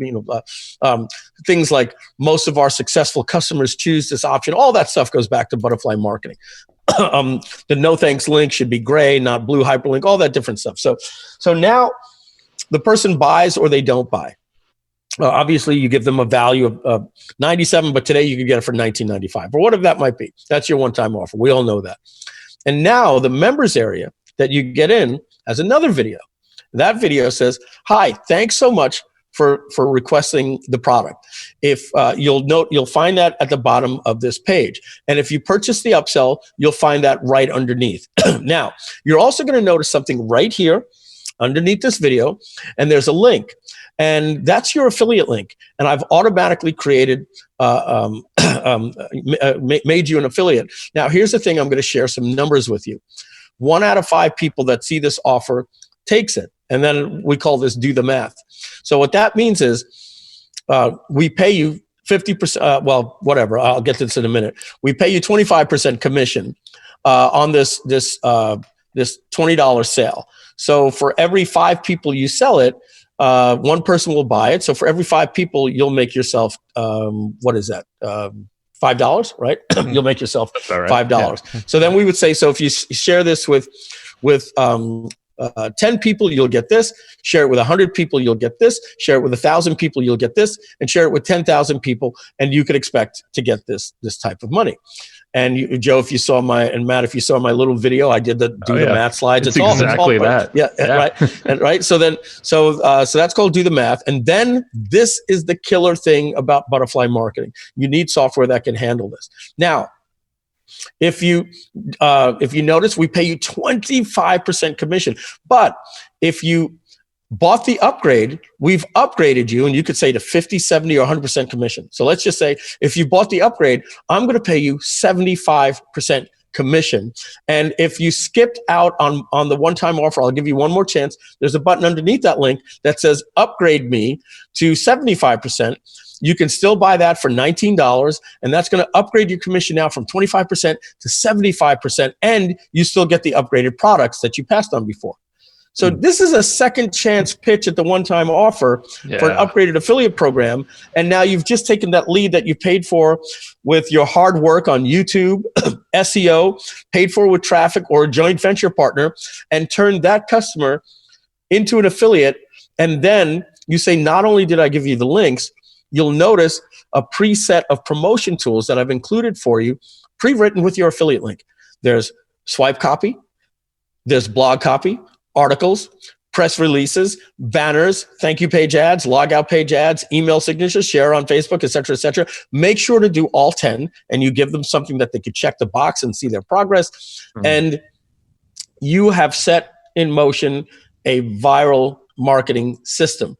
things like most of our successful customers choose this option. All that stuff goes back to butterfly marketing. The no thanks link should be gray, not blue hyperlink, all that different stuff. So now the person buys or they don't buy. Obviously, you give them a value of 97, but today you could get it for $19.95 or whatever that might be. That's your one-time offer. We all know that. And now the members area that you get in has another video. That video says, hi, thanks so much for requesting the product. If you'll find that at the bottom of this page. And if you purchase the upsell, you'll find that right underneath. Now, you're also going to notice something right here underneath this video, and there's a link. And that's your affiliate link. And I've automatically created, made you an affiliate. Now, here's the thing. I'm going to share some numbers with you. 1 out of 5 people that see this offer takes it. And then we call this do the math. So what that means is we pay you 50%, well, whatever, I'll get to this in a minute. We pay you 25% commission on this $20 sale. So for every 5 people you sell it, 1 person will buy it. So for every 5 people, you'll make yourself, what is that? $5, right? You'll make yourself $5. Yeah. So then we would say, so if you share this with 10 people, you'll get this. Share it with 100 people, you'll get this. Share it with 1,000 people, you'll get this. And share it with 10,000 people, and you could expect to get this type of money. And Joe, if you saw Matt, if you saw my little video, I did the math slides. It's exactly that. Yeah, right. And right. So that's called do the math. And then this is the killer thing about butterfly marketing. You need software that can handle this. Now, if you notice, we pay you 25% commission. But if you bought the upgrade, we've upgraded you, and you could say to 50, 70, or 100% commission. So let's just say if you bought the upgrade, I'm going to pay you 75% commission. And if you skipped out on the one-time offer, I'll give you one more chance. There's a button underneath that link that says upgrade me to 75%. You can still buy that for $19, and that's going to upgrade your commission now from 25% to 75%, and you still get the upgraded products that you passed on before. So this is a second chance pitch at the one-time offer for an upgraded affiliate program, and now you've just taken that lead that you paid for with your hard work on YouTube, SEO, paid for with traffic or a joint venture partner, and turned that customer into an affiliate. And then you say, not only did I give you the links, you'll notice a preset of promotion tools that I've included for you, pre-written with your affiliate link. There's swipe copy, there's blog copy, articles, press releases, banners, thank you page ads, logout page ads, email signatures, share on Facebook, et cetera, et cetera. Make sure to do all 10, and you give them something that they could check the box and see their progress. And you have set in motion a viral marketing system.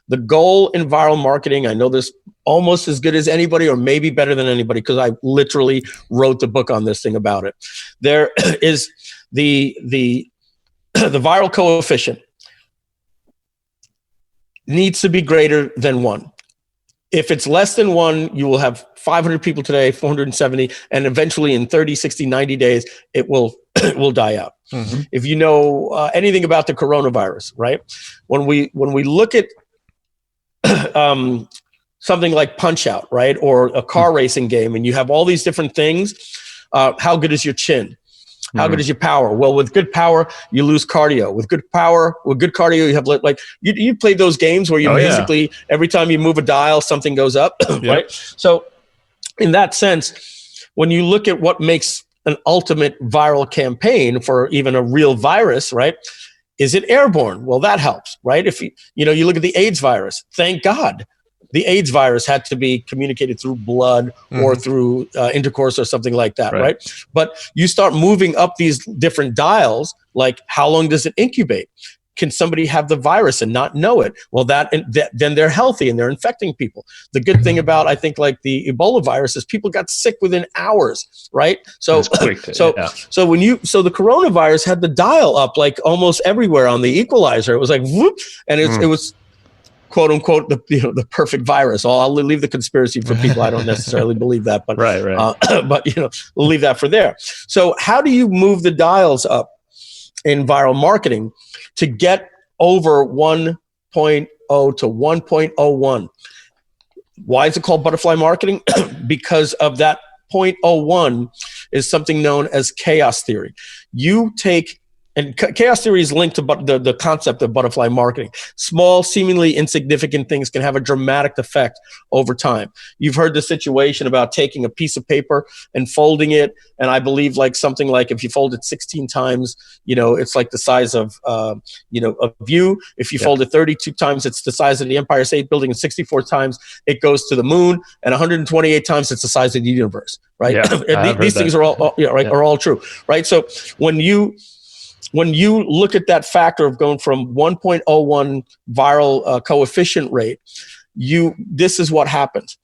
The goal in viral marketing, I know this almost as good as anybody, or maybe better than anybody, because I literally wrote the book on this thing about it. There is the viral coefficient needs to be greater than 1. If it's less than 1, you will have 500 people today, 470, and eventually in 30, 60, 90 days, it will die out. Mm-hmm. If you know anything about the coronavirus, right? When we look at something like Punch-Out, right? Or a car racing game, and you have all these different things. How good is your chin? How good is your power? Well, with good power, you lose cardio. With good cardio, you have like you play those games where you basically every time you move a dial, something goes up, right? So, in that sense, when you look at what makes an ultimate viral campaign for even a real virus, right? Is it airborne? Well, that helps, right? If you look at the AIDS virus, thank God. The AIDS virus had to be communicated through blood or through intercourse or something like that, right? But you start moving up these different dials, like how long does it incubate? Can somebody have the virus and not know it? Well, then they're healthy and they're infecting people. The good thing about, I think, like the Ebola virus is people got sick within hours, right? So, so the coronavirus had the dial up like almost everywhere on the equalizer. It was like whoop, and it was, quote unquote, the perfect virus. I'll leave the conspiracy for people. I don't necessarily believe that, but but we'll leave that for there. So how do you move the dials up in viral marketing to get over 1.0 to 1.01? Why is it called butterfly marketing? Because of that 0.01 is something known as chaos theory. You take And chaos theory is linked to the concept of butterfly marketing. Small, seemingly insignificant things can have a dramatic effect over time. You've heard the situation about taking a piece of paper and folding it. And I believe like something like if you fold it 16 times, it's like the size of, a view. If you fold it 32 times, it's the size of the Empire State Building. And 64 times, it goes to the moon. And 128 times, it's the size of the universe, right? Yeah, these things are all true, right? So when you look at that factor of going from 1.01 viral coefficient rate, this is what happens.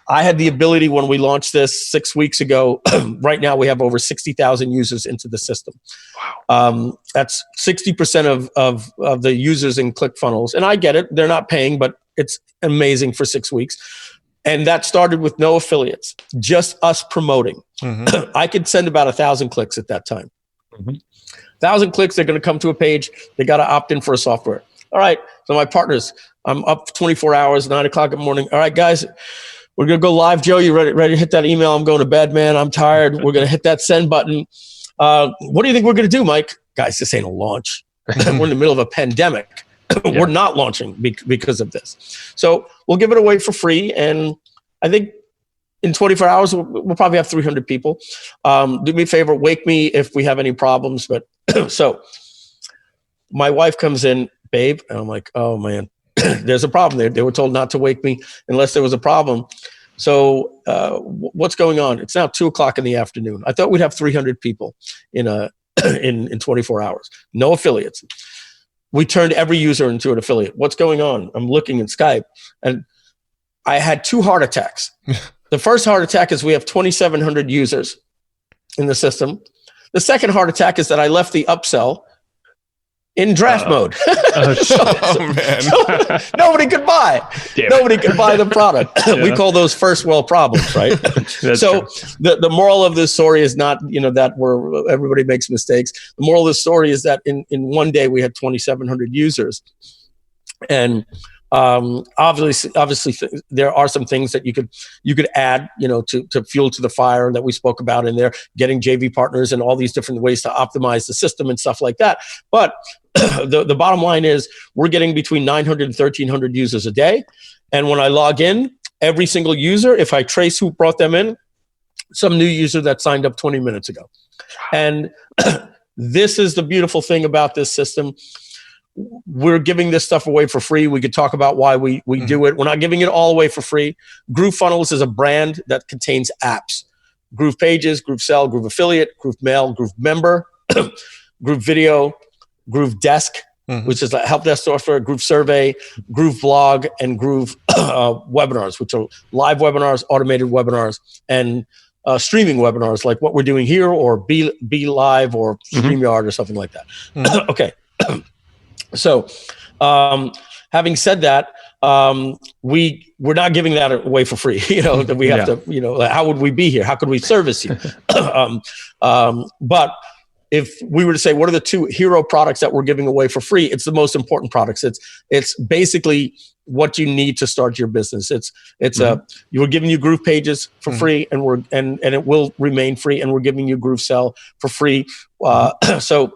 I had the ability when we launched this 6 weeks ago. Right now, we have over 60,000 users into the system. Wow. That's 60% of the users in ClickFunnels. And I get it. They're not paying, but it's amazing for 6 weeks. And that started with no affiliates, just us promoting. Mm-hmm. I could send about 1,000 clicks at that time. Mm-hmm. 1,000 clicks, they're going to come to a page. They got to opt in for a software. All right. So my partners, I'm up 24 hours, 9 o'clock in the morning. All right, guys, we're going to go live. Joe, you ready to hit that email? I'm going to bed, man. I'm tired. We're going to hit that send button. What do you think we're going to do, Mike? Guys, this ain't a launch. We're in the middle of a pandemic. We're not launching because of this. So we'll give it away for free. And I think in 24 hours, we'll probably have 300 people. Do me a favor, wake me if we have any problems. But so my wife comes in, babe, and I'm like, oh man, there's a problem there. They were told not to wake me unless there was a problem. So what's going on? It's now 2:00 in the afternoon. I thought we'd have 300 people in 24 hours. No affiliates. We turned every user into an affiliate. What's going on? I'm looking in Skype, and I had 2 heart attacks. The first heart attack is we have 2,700 users in the system. The second heart attack is that I left the upsell in draft mode. So nobody could buy. Nobody could buy the product. Yeah. We call those first world problems, right? So the moral of this story is not, that where everybody makes mistakes. The moral of the story is that in one day we had 2,700 users. And obviously there are some things that you could add, to fuel to the fire that we spoke about in there, getting JV partners and all these different ways to optimize the system and stuff like that. But the bottom line is we're getting between 900 and 1,300 users a day. And when I log in, every single user, if I trace who brought them in, some new user that signed up 20 minutes ago. And this is the beautiful thing about this system. We're giving this stuff away for free. We could talk about why we do it. We're not giving it all away for free. Groove Funnels is a brand that contains apps. Groove Pages, Groove Sell, Groove Affiliate, Groove Mail, Groove Member, Groove Video, Groove Desk, which is a help desk software, Groove Survey, Groove Blog, and Groove Webinars, which are live webinars, automated webinars, and streaming webinars like what we're doing here, or Be Live or StreamYard or something like that. Okay. So, having said that, we're not giving that away for free. That we have to. How would we be here? How could we service you? But if we were to say, what are the 2 hero products that we're giving away for free? It's the most important products. It's basically what you need to start your business. We're giving you Groove Pages for free, and it will remain free. And we're giving you Groove Sell for free. So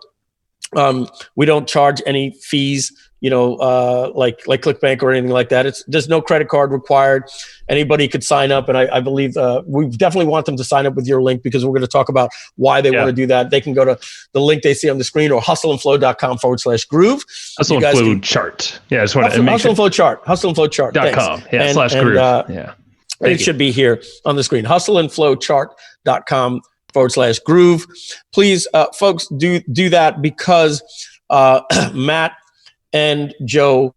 we don't charge any fees, like ClickBank or anything like that. There's no credit card required. Anybody could sign up. And I believe we definitely want them to sign up with your link, because we're going to talk about why they want to do that. They can go to the link they see on the screen, or hustleandflow.com/groove. Hustle and Flow chart. Yeah, I just want to make Hustle and Flow chart. Hustleandflowchart.com. Yeah, /groove. It should be here on the screen. Hustleandflowchart.com/groove. Please, folks, do that, because Matt and Joe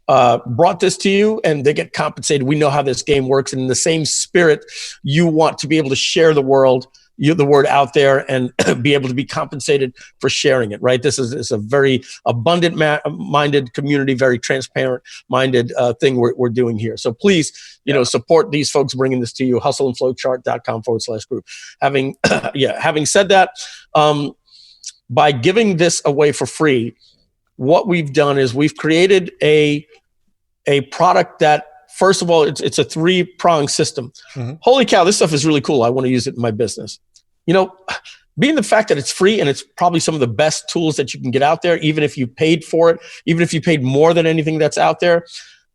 brought this to you, and they get compensated. We know how this game works, and in the same spirit, you want to be able to share the word out there, and be able to be compensated for sharing it. Right? This is a very abundant-minded community, very transparent-minded thing we're doing here. So please, support these folks bringing this to you. Hustleandflowchart.com/group. Having said that, by giving this away for free, what we've done is we've created a product that, first of all, it's a 3-pronged system. Holy cow, this stuff is really cool. I want to use it in my business. Being the fact that it's free, and it's probably some of the best tools that you can get out there, even if you paid for it, even if you paid more than anything that's out there,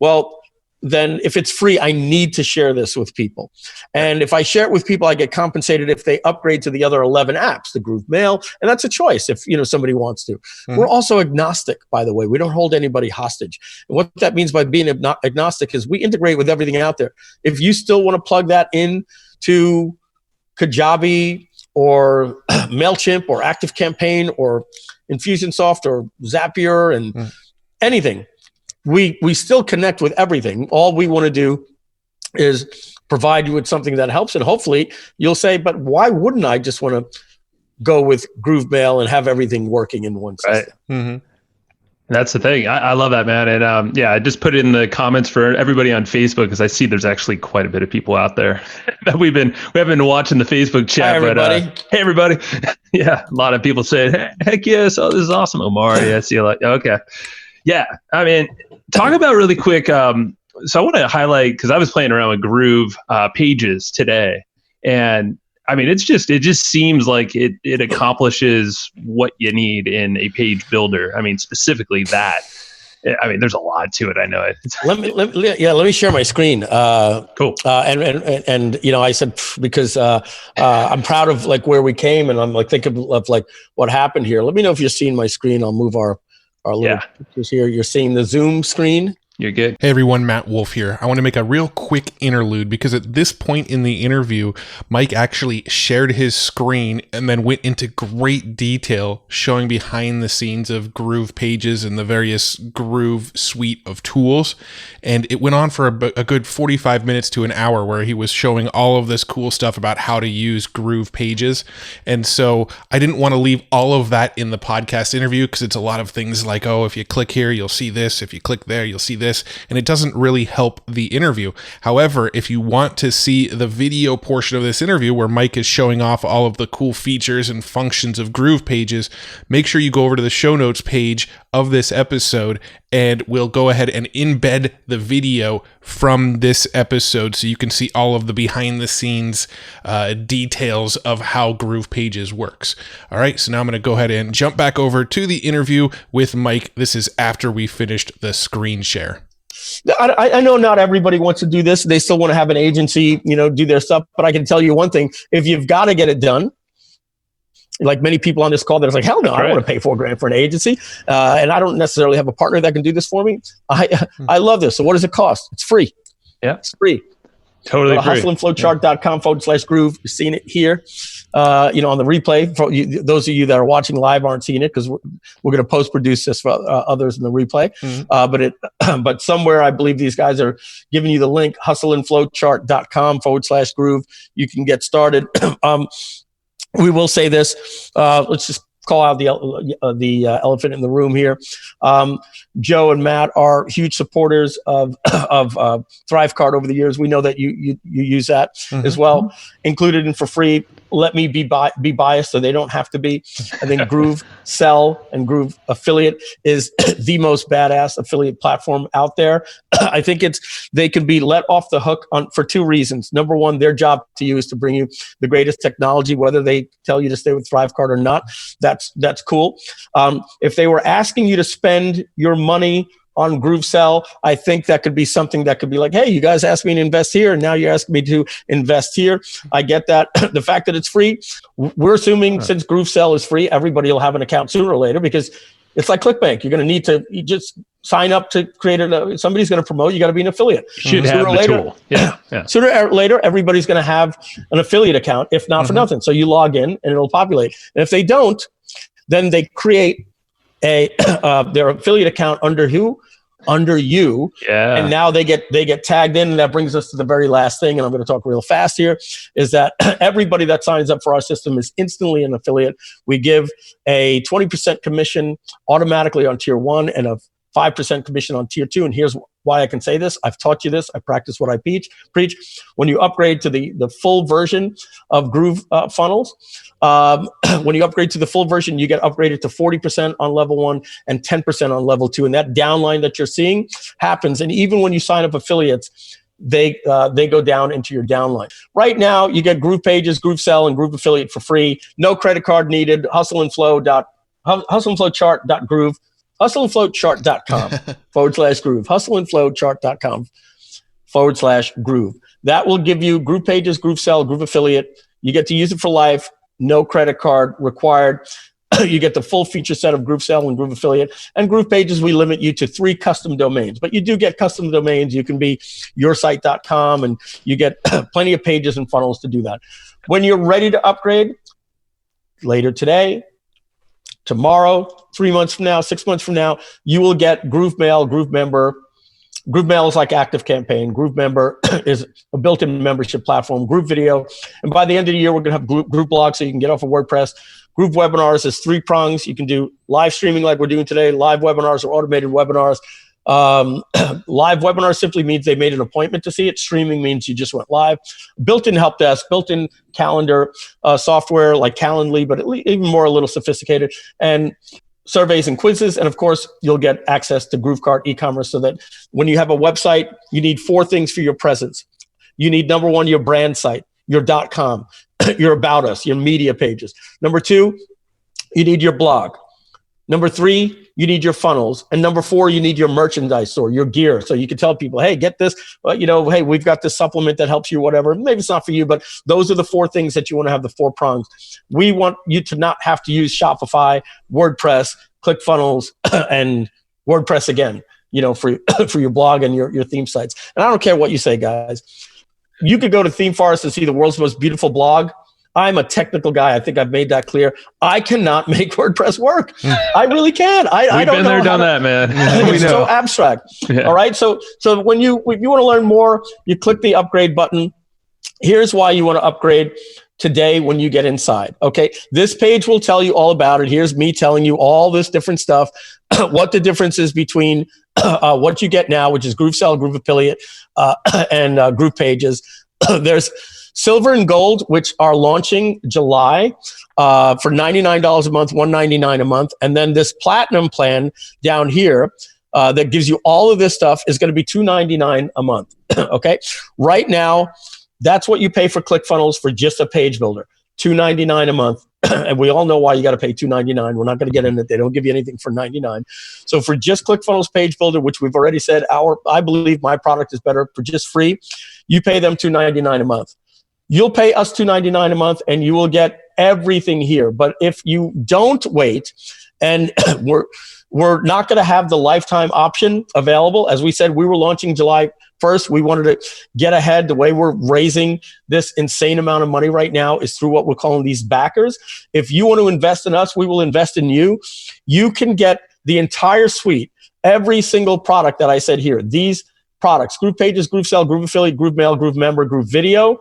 well, then if it's free, I need to share this with people. And if I share it with people, I get compensated if they upgrade to the other 11 apps, the Groove Mail, and that's a choice if somebody wants to. We're also agnostic, by the way. We don't hold anybody hostage. And what that means by being agnostic is we integrate with everything out there. If you still want to plug that in to Kajabi or MailChimp or ActiveCampaign or Infusionsoft or Zapier and anything, we still connect with everything. All we want to do is provide you with something that helps. And hopefully you'll say, but why wouldn't I just want to go with Groove Mail and have everything working in one system? Right. That's the thing. I love that, man. And I just put it in the comments for everybody on Facebook, because I see there's actually quite a bit of people out there that we have been watching the Facebook chat. Hi, everybody. Hey, everybody. Yeah, a lot of people say, heck yes, this is awesome, Omar. Yeah, see you like, okay. Yeah, I mean, talk about really quick. So I want to highlight, because I was playing around with Groove Pages today, and I mean, it just seems like it accomplishes what you need in a page builder. I mean, specifically that. I mean, there's a lot to it. I know it. Let me share my screen. Cool. And I said, because I'm proud of like where we came, and I'm like thinking of like what happened here. Let me know if you're seeing my screen. I'll move our little pictures here. You're seeing the Zoom screen. You're good. Hey everyone, Matt Wolf here. I want to make a real quick interlude, because at this point in the interview, Mike actually shared his screen and then went into great detail showing behind the scenes of Groove Pages and the various Groove suite of tools. And it went on for a good 45 minutes to an hour, where he was showing all of this cool stuff about how to use Groove Pages. And so I didn't want to leave all of that in the podcast interview, because it's a lot of things like, oh, if you click here, you'll see this. If you click there, you'll see this. And it doesn't really help the interview. However, if you want to see the video portion of this interview where Mike is showing off all of the cool features and functions of Groove Pages, make sure you go over to the show notes page of this episode, and we'll go ahead and embed the video from this episode so you can see all of the behind the scenes details of how Groove Pages works. All right, so now I'm going to go ahead and jump back over to the interview with Mike. This is after we finished the screen share. I know not everybody wants to do this. They still want to have an agency, do their stuff. But I can tell you one thing: if you've got to get it done, like many people on this call, that's like, hell no, I don't want to pay $4,000 for an agency, and I don't necessarily have a partner that can do this for me. I love this. So what does it cost? It's free. Yeah, it's free. Totally free. Hustleandflowchart.com/groove. You're seeing it here. On the replay. For those of you that are watching live aren't seeing it, because we're going to post produce this for others in the replay. But somewhere I believe these guys are giving you the link, hustleandflowchart.com/groove. You can get started. We will say this. Let's just call out the elephant in the room here. Joe and Matt are huge supporters of ThriveCard over the years. We know that you use that as well, included in for free. Let me be biased, so they don't have to be. I think Groove Sell and Groove Affiliate is the most badass affiliate platform out there. I think they can be let off the hook for two reasons. Number one, their job to you is to bring you the greatest technology, whether they tell you to stay with ThriveCard or not. That's cool. If they were asking you to spend your money on Groove Sell, I think that could be something that could be like, hey, you guys asked me to invest here, and now you're asking me to invest here. I get that. The fact that it's free, we're assuming since Groove Sell is free, everybody will have an account sooner or later, because it's like ClickBank. You're going to need to just sign up to create somebody's going to promote. You got to be an affiliate. Should have the tool. Yeah. Sooner or later, everybody's going to have an affiliate account, if not for nothing. So you log in and it'll populate. And if they don't, then they create their affiliate account under you. And now they get tagged in, and that brings us to the very last thing, and I'm going to talk real fast here, is that everybody that signs up for our system is instantly an affiliate. We give a 20% commission automatically on tier 1 and a 5% commission on tier 2. And here's why I can say this. I've taught you this. I practice what I preach. When you upgrade to the full version of Groove Funnels, when you upgrade to the full version, you get upgraded to 40% on level 1 and 10% on level 2. And that downline that you're seeing happens. And even when you sign up affiliates, they go down into your downline. Right now, you get Groove Pages, Groove Sell, and Groove Affiliate for free. No credit card needed. hustleandflowchart.groove. hustleandflowchart.com /groove. hustleandflowchart.com /groove. That will give you Groove Pages, Groove Sell, Groove Affiliate. You get to use it for life. No credit card required. You get the full feature set of Groove Sell and Groove Affiliate. And Groove Pages, we limit you to 3 custom domains. But you do get custom domains. You can be yoursite.com, and you get plenty of pages and funnels to do that. When you're ready to upgrade, later today, tomorrow, 3 months from now, 6 months from now, you will get Groove Mail, Groove Member. Groove Mail is like ActiveCampaign. Groove Member is a built-in membership platform. Groove Video. And by the end of the year, we're going to have Groove Blog, so you can get off of WordPress. Groove Webinars is 3 prongs. You can do live streaming like we're doing today, live webinars or automated webinars. Live webinar simply means they made an appointment to see it. Streaming means you just went live. Built-in help desk, built-in calendar software like Calendly, but even more a little sophisticated, and surveys and quizzes. And of course, you'll get access to GrooveCart e-commerce, so that when you have a website, you need 4 things for your presence. You need, number 1, your brand site, your .com, your About Us, your media pages. Number 2, you need your blog. Number 3, you need your funnels. And number 4, you need your merchandise store, your gear. So you can tell people, hey, get this, hey, we've got this supplement that helps you, whatever. Maybe it's not for you, but those are the 4 things that you want to have, the 4 prongs. We want you to not have to use Shopify, WordPress, ClickFunnels, and WordPress again, for your blog and your theme sites. And I don't care what you say, guys. You could go to Theme Forest and see the world's most beautiful blog. I'm a technical guy. I think I've made that clear. I cannot make WordPress work. I really can. I don't know. We've been there, done that, man. It's so abstract. Yeah. All right. So if you want to learn more, you click the upgrade button. Here's why you want to upgrade today when you get inside. Okay. This page will tell you all about it. Here's me telling you all this different stuff, what the difference is between what you get now, which is Groove Sell, Groove Affiliate, and Groove Pages. There's Silver and Gold, which are launching July for $99 a month, $199 a month. And then this Platinum plan down here that gives you all of this stuff is going to be $299 a month. Okay. Right now, that's what you pay for ClickFunnels for just a page builder, $299 a month. And we all know why you got to pay $299. We're not going to get into it. They don't give you anything for $99. So for just ClickFunnels page builder, which we've already said, I believe my product is better for just free, you pay them $299 a month. You'll pay us $299 a month, and you will get everything here. But if you don't wait, and we're not going to have the lifetime option available. As we said, we were launching July 1st. We wanted to get ahead. The way we're raising this insane amount of money right now is through what we're calling these backers. If you want to invest in us, we will invest in you. You can get the entire suite, every single product that I said here. These products: Groove Pages, Groove Sell, Groove Affiliate, Groove Mail, Groove Member, Groove Video,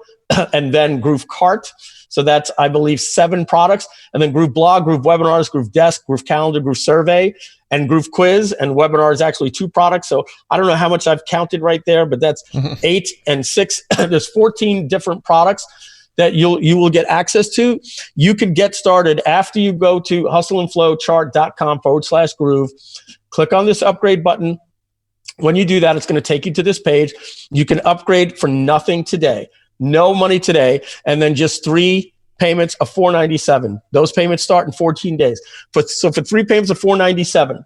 and then Groove Cart. So that's, I believe, 7 products. And then Groove Blog, Groove Webinars, Groove Desk, Groove Calendar, Groove Survey, and Groove Quiz. And Webinar is actually 2 products. So I don't know how much I've counted right there, but that's 8 and 6. There's 14 different products that you will get access to. You can get started after you go to hustleandflowchart.com/groove. Click on this upgrade button. When you do that, it's going to take you to this page. You can upgrade for nothing today, no money today, and then just 3 payments of $497. Those payments start in 14 days. So for 3 payments of $497,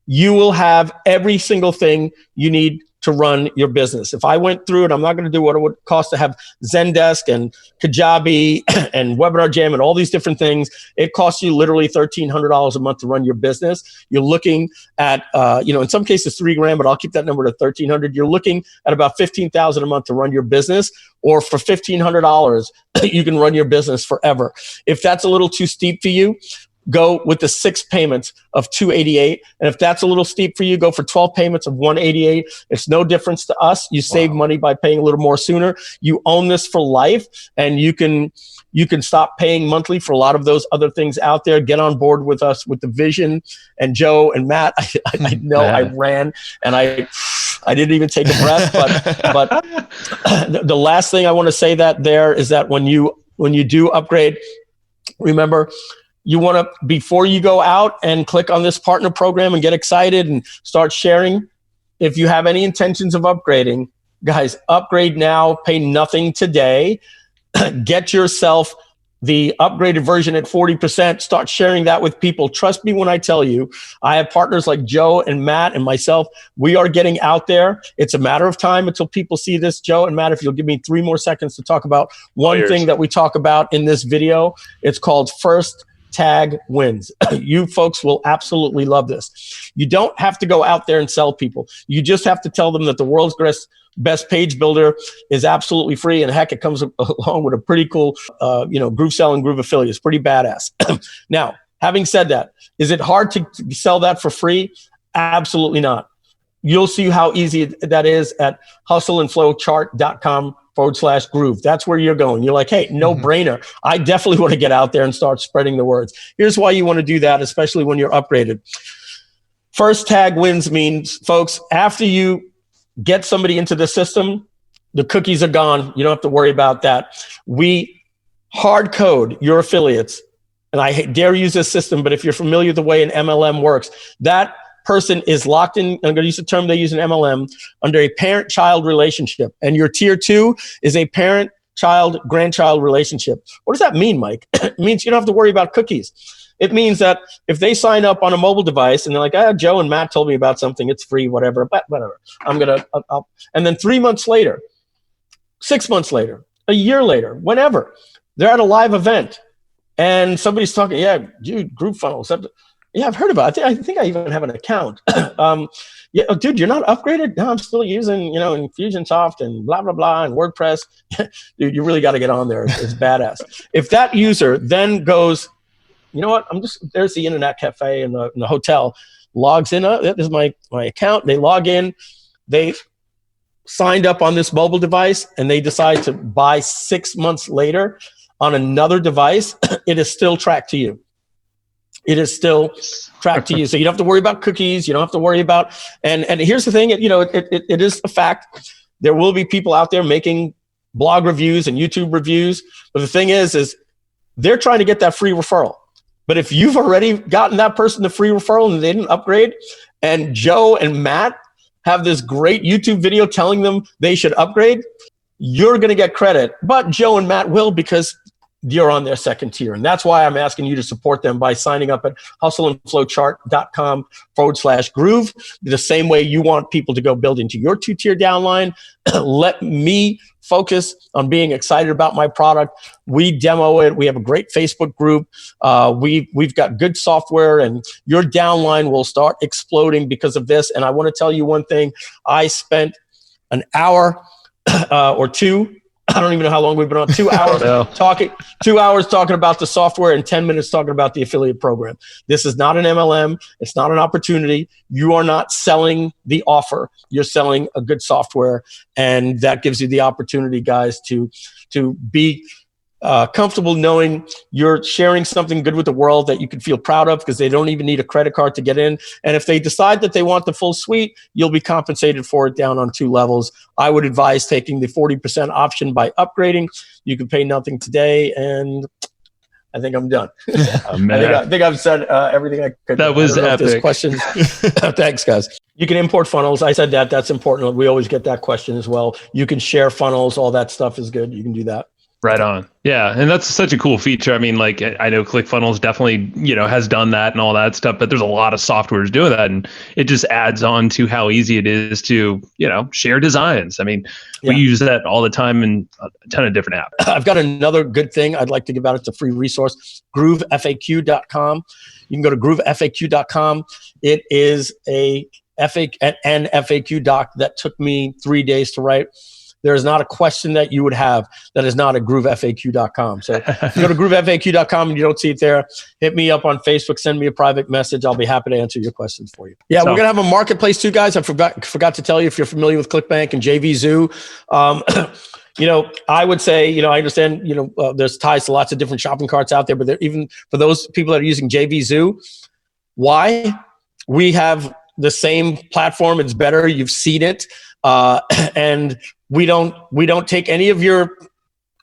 you will have every single thing you need to run your business. If I went through it, I'm not going to do what it would cost to have Zendesk and Kajabi and Webinar Jam and all these different things. It costs you literally $1,300 a month to run your business. You're looking at, in some cases $3,000, but I'll keep that number to $1,300. You're looking at about $15,000 a month to run your business, or for $1,500, you can run your business forever. If that's a little too steep for you, go with the 6 payments of $288. And if that's a little steep for you, go for 12 payments of $188. It's no difference to us. You save money by paying a little more sooner. You own this for life, and you can stop paying monthly for a lot of those other things out there. Get on board with us with the vision. And Joe and Matt, I know I ran and I didn't even take a breath, but the last thing I want to say is that when you do upgrade, remember, you want to, before you go out and click on this partner program and get excited and start sharing, if you have any intentions of upgrading, guys, upgrade now, pay nothing today. Get yourself the upgraded version at 40%. Start sharing that with people. Trust me when I tell you, I have partners like Joe and Matt and myself. We are getting out there. It's a matter of time until people see this. Joe and Matt, if you'll give me 3 more seconds to talk about one thing that we talk about in this video, it's called First Tag Wins. You folks will absolutely love this. You don't have to go out there and sell people. You just have to tell them that the world's best page builder is absolutely free. And heck, it comes along with a pretty cool, Groove Sell and Groove Affiliate. It's pretty badass. Now, having said that, is it hard to sell that for free? Absolutely not. You'll see how easy that is at hustleandflowchart.com/groove. That's where you're going. You're like, hey, no brainer. I definitely want to get out there and start spreading the words. Here's why you want to do that, especially when you're upgraded. First tag wins means, folks, after you get somebody into the system, the cookies are gone. You don't have to worry about that. We hard code your affiliates. And I dare use this system, but if you're familiar with the way an MLM works, that person is locked in, I'm going to use the term they use in MLM, under a parent-child relationship. And your tier 2 is a parent-child-grandchild relationship. What does that mean, Mike? It means you don't have to worry about cookies. It means that if they sign up on a mobile device and they're like, Joe and Matt told me about something, it's free, whatever, but whatever. And then 3 months later, 6 months later, a year later, whenever, they're at a live event and somebody's talking, dude, GrooveFunnels. Yeah, I've heard about it. I think I even have an account. Dude, you're not upgraded? No, I'm still using, Infusionsoft and blah, blah, blah, and WordPress. Dude, you really got to get on there. It's badass. If that user then goes, you know what, there's the internet cafe in the hotel, logs in, this is my account. They log in, they signed up on this mobile device, and they decide to buy 6 months later on another device, it is still tracked to you. It is still tracked to you. So you don't have to worry about cookies. You don't have to worry about, and here's the thing, it is a fact. There will be people out there making blog reviews and YouTube reviews. But the thing is they're trying to get that free referral. But if you've already gotten that person the free referral and they didn't upgrade, and Joe and Matt have this great YouTube video telling them they should upgrade, you're going to get credit. But Joe and Matt will, because you're on their second tier. And that's why I'm asking you to support them by signing up at hustleandflowchart.com/groove. The same way you want people to go build into your 2-tier downline. Let me focus on being excited about my product. We demo it. We have a great Facebook group. We've got good software, and your downline will start exploding because of this. And I want to tell you one thing. I spent an hour or two I don't even know how long we've been on. 2 hours talking. 2 hours talking about the software and 10 minutes talking about the affiliate program. This is not an MLM. It's not an opportunity. You are not selling the offer. You're selling a good software, and that gives you the opportunity, guys, to be comfortable knowing you're sharing something good with the world that you can feel proud of, because they don't even need a credit card to get in. And if they decide that they want the full suite, you'll be compensated for it down on 2 levels. I would advise taking the 40% option by upgrading. You can pay nothing today, and I think I'm done. I think I've said everything I could. That was epic. There's questions. Thanks, guys. You can import funnels. I said that. That's important. We always get that question as well. You can share funnels. All that stuff is good. You can do that. Right on. Yeah. And that's such a cool feature. I mean, like, I know ClickFunnels definitely, has done that and all that stuff, but there's a lot of softwares doing that. And it just adds on to how easy it is to, share designs. I mean, we use that all the time in a ton of different apps. I've got another good thing I'd like to give out. It's a free resource, groovefaq.com. You can go to groovefaq.com. It is an FAQ doc that took me 3 days to write. There is not a question that you would have that is not at groovefaq.com. So if you go to groovefaq.com and you don't see it there, hit me up on Facebook, send me a private message. I'll be happy to answer your questions for you. Yeah, we're going to have a marketplace too, guys. I forgot to tell you, if you're familiar with ClickBank and JVZoo, I would say, I understand, there's ties to lots of different shopping carts out there, but even for those people that are using JVZoo, why? We have the same platform. It's better. You've seen it. And we don't take any of your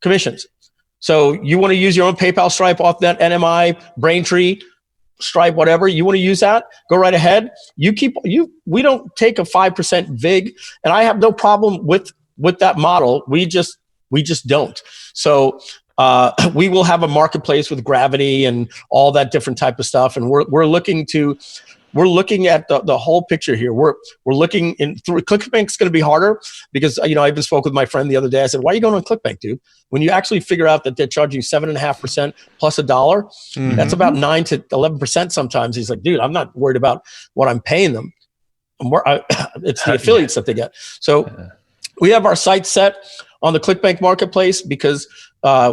commissions. So you want to use your own PayPal, Stripe, off that NMI, Braintree, Stripe, whatever you want to use that, go right ahead. We don't take a 5% VIG, and I have no problem with that model. We just don't. So we will have a marketplace with Gravity and all that different type of stuff, and we're looking at the whole picture here. We're looking through ClickBank's going to be harder because, I even spoke with my friend the other day. I said, why are you going on ClickBank, dude? When you actually figure out that they're charging 7.5% plus $1, that's about 9 to 11% sometimes. He's like, dude, I'm not worried about what I'm paying them. It's the affiliates that they get. So we have our site set on the ClickBank marketplace because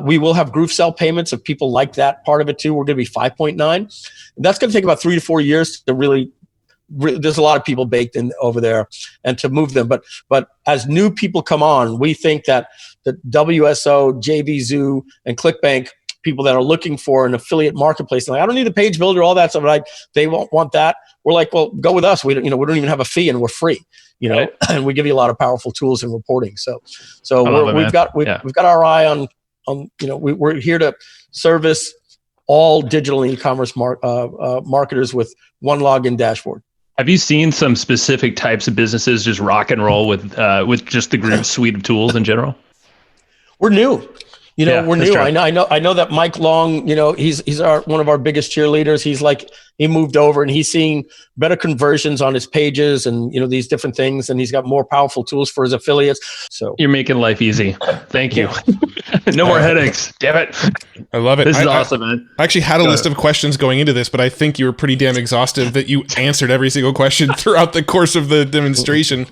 we will have Groove Sell payments if people like that part of it too. We're going to be 5.9. That's going to take about 3 to 4 years to really there's a lot of people baked in over there and to move them. But as new people come on, we think that the WSO, JVZoo, and ClickBank people that are looking for an affiliate marketplace, like, I don't need a page builder, all that stuff. They won't want that. We're like, well, go with us. We don't even have a fee and we're free. Right. And we give you a lot of powerful tools in reporting. So we've got our eye on we're here to service all digital e-commerce marketers with one login dashboard. Have you seen some specific types of businesses just rock and roll with just the Groove suite of tools in general? We're new. We're new. I know that Mike Long, he's one of our biggest cheerleaders. He moved over and he's seeing better conversions on his pages and, these different things. And he's got more powerful tools for his affiliates. So you're making life easy. Thank you. No more headaches. Damn it. I love it. This is awesome, man. I actually had a list of questions going into this, but I think you were pretty damn exhaustive that you answered every single question throughout the course of the demonstration.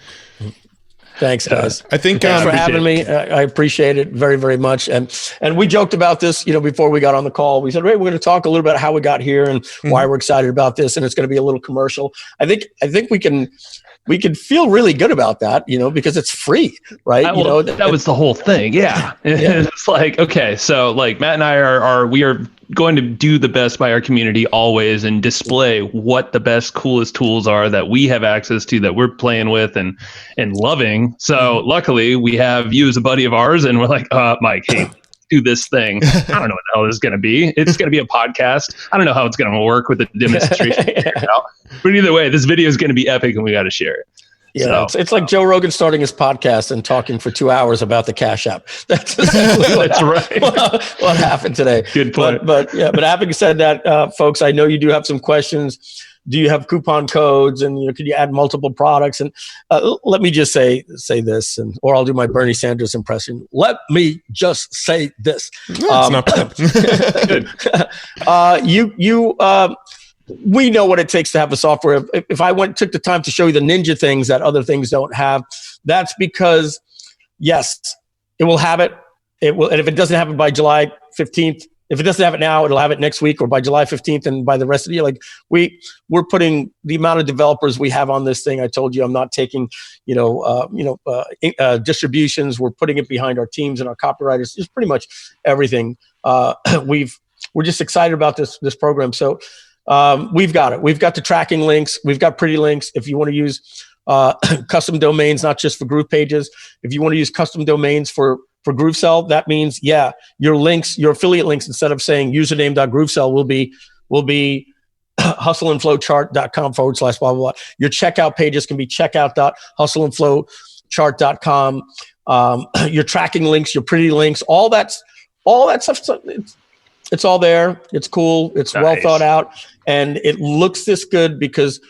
Thanks, guys. I think thanks for having me. I appreciate it very, very much. And we joked about this, before we got on the call. We said, hey, we're going to talk a little bit about how we got here and why we're excited about this. And it's going to be a little commercial. I think we can feel really good about that, because it's free, right? That was the whole thing. Yeah. It's like, okay, so like Matt and I we are going to do the best by our community always and display what the best, coolest tools are that we have access to, that we're playing with and loving. So luckily we have you as a buddy of ours, and we're like, Mike, hey, do this thing. I don't know what the hell this is going to be. It's going to be a podcast. I don't know how it's going to work with the demonstration. But either way, this video is going to be epic and we got to share it. Yeah, so, it's like Joe Rogan starting his podcast and talking for 2 hours about the Cash App. That's right. What happened today. Good point. But having said that, folks, I know you do have some questions. Do you have coupon codes, and could you add multiple products? And let me just say this, or I'll do my Bernie Sanders impression. Let me just say this. It's not bad. We know what it takes to have a software. If I took the time to show you the ninja things that other things don't have, that's because, yes, it will have it. it will, and if it doesn't happen by July 15th, if it doesn't have it now, it'll have it next week or by July 15th and by the rest of the year. Like we're putting the amount of developers we have on this thing. I told you I'm not taking, distributions. We're putting it behind our teams and our copywriters. Just pretty much everything. We're just excited about this program. So we've got it. We've got the tracking links. We've got pretty links. If you want to use custom domains, not just for Groove Pages. If you want to use custom domains for GrooveSell, that means, your links, your affiliate links, instead of saying username.groovesell will be hustleandflowchart.com/blah, blah, blah. Your checkout pages can be checkout.hustleandflowchart.com. Your tracking links, your pretty links, all that stuff. It's all there. It's cool. It's nice. Well thought out. And it looks this good because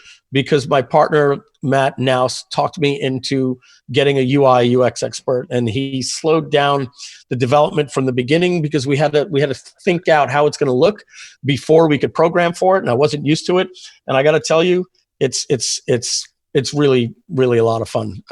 my partner, Matt, now talked me into getting a UI UX expert, and he slowed down the development from the beginning because we had to think out how it's going to look before we could program for it, and I wasn't used to it. And I got to tell you, it's really, really a lot of fun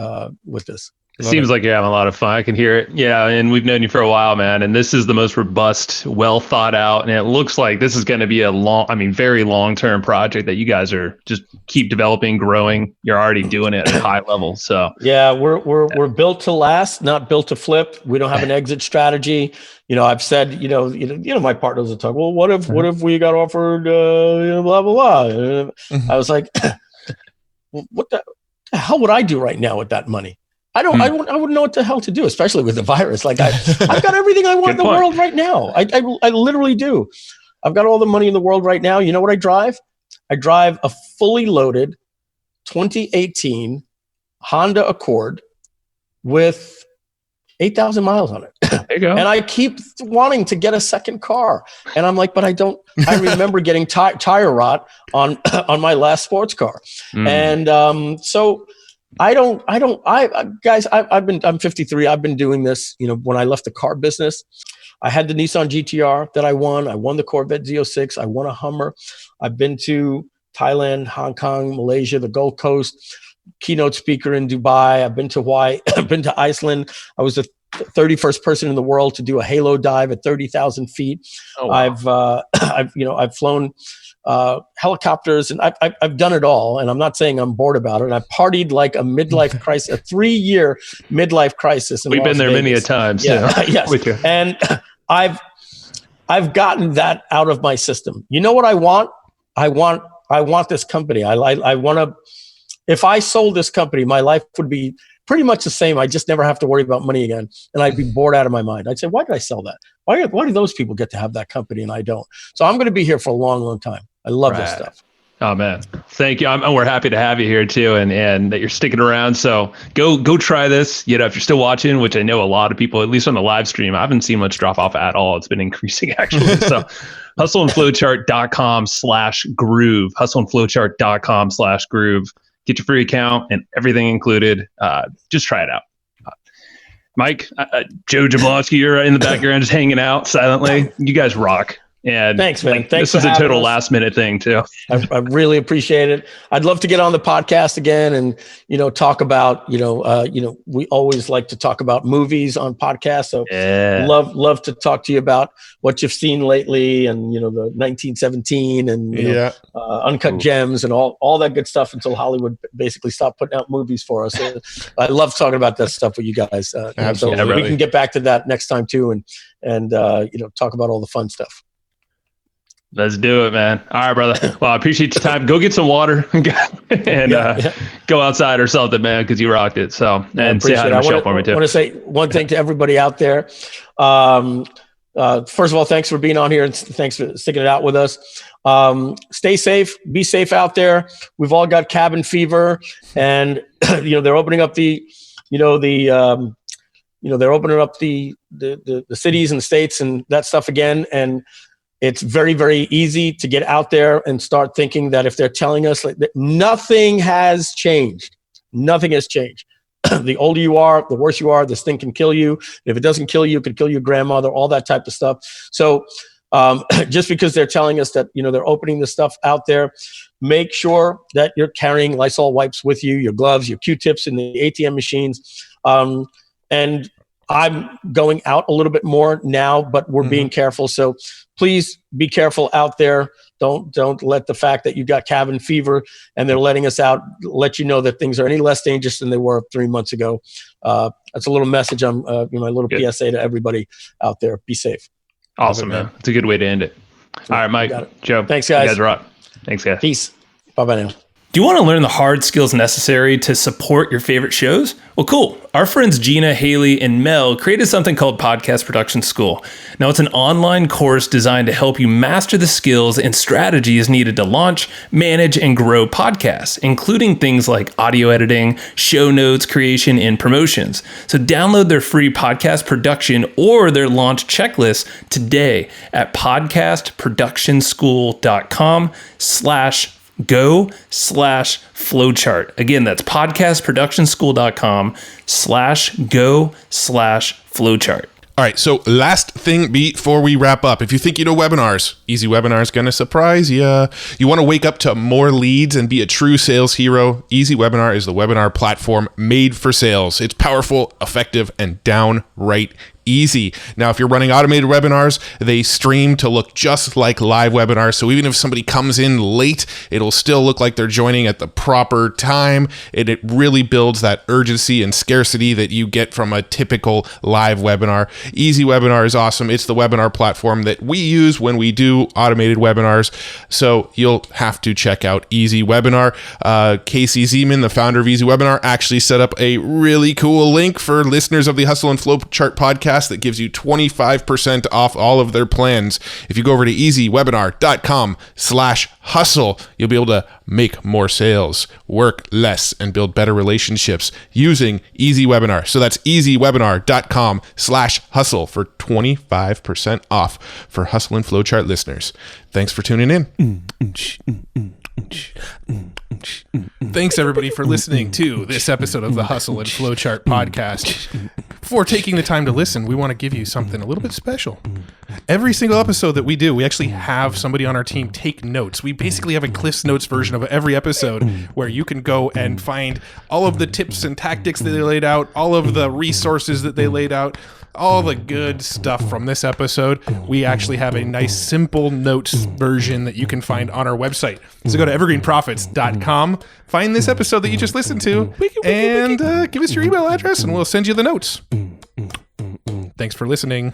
with this. It seems like you're having a lot of fun. I can hear it. Yeah, and we've known you for a while, man. And this is the most robust, well thought out, and it looks like this is going to be a very long-term project that you guys are just keep developing, growing. You're already doing it at a high level. So yeah, we're built to last, not built to flip. We don't have an exit strategy. I've said, my partners will talk. Well, what if we got offered, blah blah blah. I was like, what the hell would I do right now with that money? I wouldn't know what the hell to do, especially with the virus. Like I've got everything I want in the world right now. I literally do. I've got all the money in the world right now. You know what I drive? I drive a fully loaded 2018 Honda Accord with 8,000 miles on it. There you go. And I keep wanting to get a second car. And I'm like, but I don't. I remember getting tire rot on my last sports car. And so I'm 53. I've been doing this, when I left the car business, I had the Nissan GTR that I won. I won the Corvette Z06. I won a Hummer. I've been to Thailand, Hong Kong, Malaysia, the Gold Coast, keynote speaker in Dubai. I've been to Hawaii. I've been to Iceland. I was the 31st person in the world to do a halo dive at 30,000 feet. Oh, wow. I've flown helicopters, and I've done it all. And I'm not saying I'm bored about it. And I partied like a midlife crisis, a 3-year midlife crisis. We've been there many a time. Yeah, yes. And I've gotten that out of my system. You know what I want? I want this company. I want to. If I sold this company, my life would be pretty much the same. I just never have to worry about money again, and I'd be bored out of my mind. I'd say, why did I sell that? Why do those people get to have that company and I don't? So I'm going to be here for a long, long time. I love this stuff. Oh man, thank you. We're happy to have you here too, and that you're sticking around. So go try this. If you're still watching, which I know a lot of people, at least on the live stream, I haven't seen much drop off at all. It's been increasing actually. So hustleandflowchart.com/groove, hustleandflowchart.com/groove. Get your free account and everything included. Just try it out. Mike, Joe Jablonski, you're in the background just hanging out silently. You guys rock. And thanks, man. Thanks. This is a total last minute thing too. I really appreciate it. I'd love to get on the podcast again and, talk about, we always like to talk about movies on podcasts. So love to talk to you about what you've seen lately and, the 1917 and, Uncut Gems and all that good stuff until Hollywood basically stopped putting out movies for us. I love talking about that stuff with you guys. Absolutely. So we can get back to that next time too and talk about all the fun stuff. Let's do it, man. All right, brother. Well, I appreciate your time. Go get some water and go outside or something, man, because you rocked it. So, and say hi to Michelle for me too. I want to say one thing to everybody out there. First of all, thanks for being on here and thanks for sticking it out with us. Stay safe. Be safe out there. We've all got cabin fever, and they're opening up they're opening up the cities and the states and that stuff again, and it's very, very easy to get out there and start thinking that if they're telling us that nothing has changed, nothing has changed. The older you are, the worse you are, this thing can kill you. If it doesn't kill you, it could kill your grandmother, all that type of stuff. So just because they're telling us that, they're opening this stuff out there, make sure that you're carrying Lysol wipes with you, your gloves, your Q-tips in the ATM machines. And I'm going out a little bit more now, but we're being careful. So please be careful out there. Don't let the fact that you got cabin fever and they're letting us out let you know that things are any less dangerous than they were 3 months ago. That's a little message. My little PSA to everybody out there. Be safe. Awesome, man. It's a good way to end it. All right, Mike, Joe. Thanks, guys. You guys rock. Thanks, guys. Peace. Bye-bye now. Do you want to learn the hard skills necessary to support your favorite shows? Well, cool. Our friends Gina, Haley, and Mel created something called Podcast Production School. Now, it's an online course designed to help you master the skills and strategies needed to launch, manage, and grow podcasts, including things like audio editing, show notes creation, and promotions. So download their free podcast production or their launch checklist today at podcastproductionschool.com/go/flowchart. Again, that's podcastproductionschool.com/go/flowchart. All right, so last thing before we wrap up. If you think you know webinars, Easy Webinar is going to surprise you. You want to wake up to more leads and be a true sales hero? Easy Webinar is the webinar platform made for sales. It's powerful, effective, and downright easy. Now, if you're running automated webinars, they stream to look just like live webinars. So even if somebody comes in late, it'll still look like they're joining at the proper time. It really builds that urgency and scarcity that you get from a typical live webinar. Easy Webinar is awesome. It's the webinar platform that we use when we do automated webinars. So you'll have to check out Easy Webinar. Casey Zeman, the founder of Easy Webinar, actually set up a really cool link for listeners of the Hustle and Flowchart podcast that gives you 25% off all of their plans. If you go over to easywebinar.com/hustle, you'll be able to make more sales, work less, and build better relationships using Easy Webinar. So that's easywebinar.com/hustle for 25% off for Hustle and Flowchart listeners. Thanks for tuning in. Thanks, everybody, for listening to this episode of the Hustle and Flowchart podcast. Before taking the time to listen, we want to give you something a little bit special. Every single episode that we do, we actually have somebody on our team take notes. We basically have a Cliff's Notes version of every episode where you can go and find all of the tips and tactics that they laid out, all of the resources that they laid out, all the good stuff from this episode. We actually have a nice simple notes version that you can find on our website. So go to evergreenprofits.com, find this episode that you just listened to, and give us your email address and we'll send you the notes. Thanks for listening.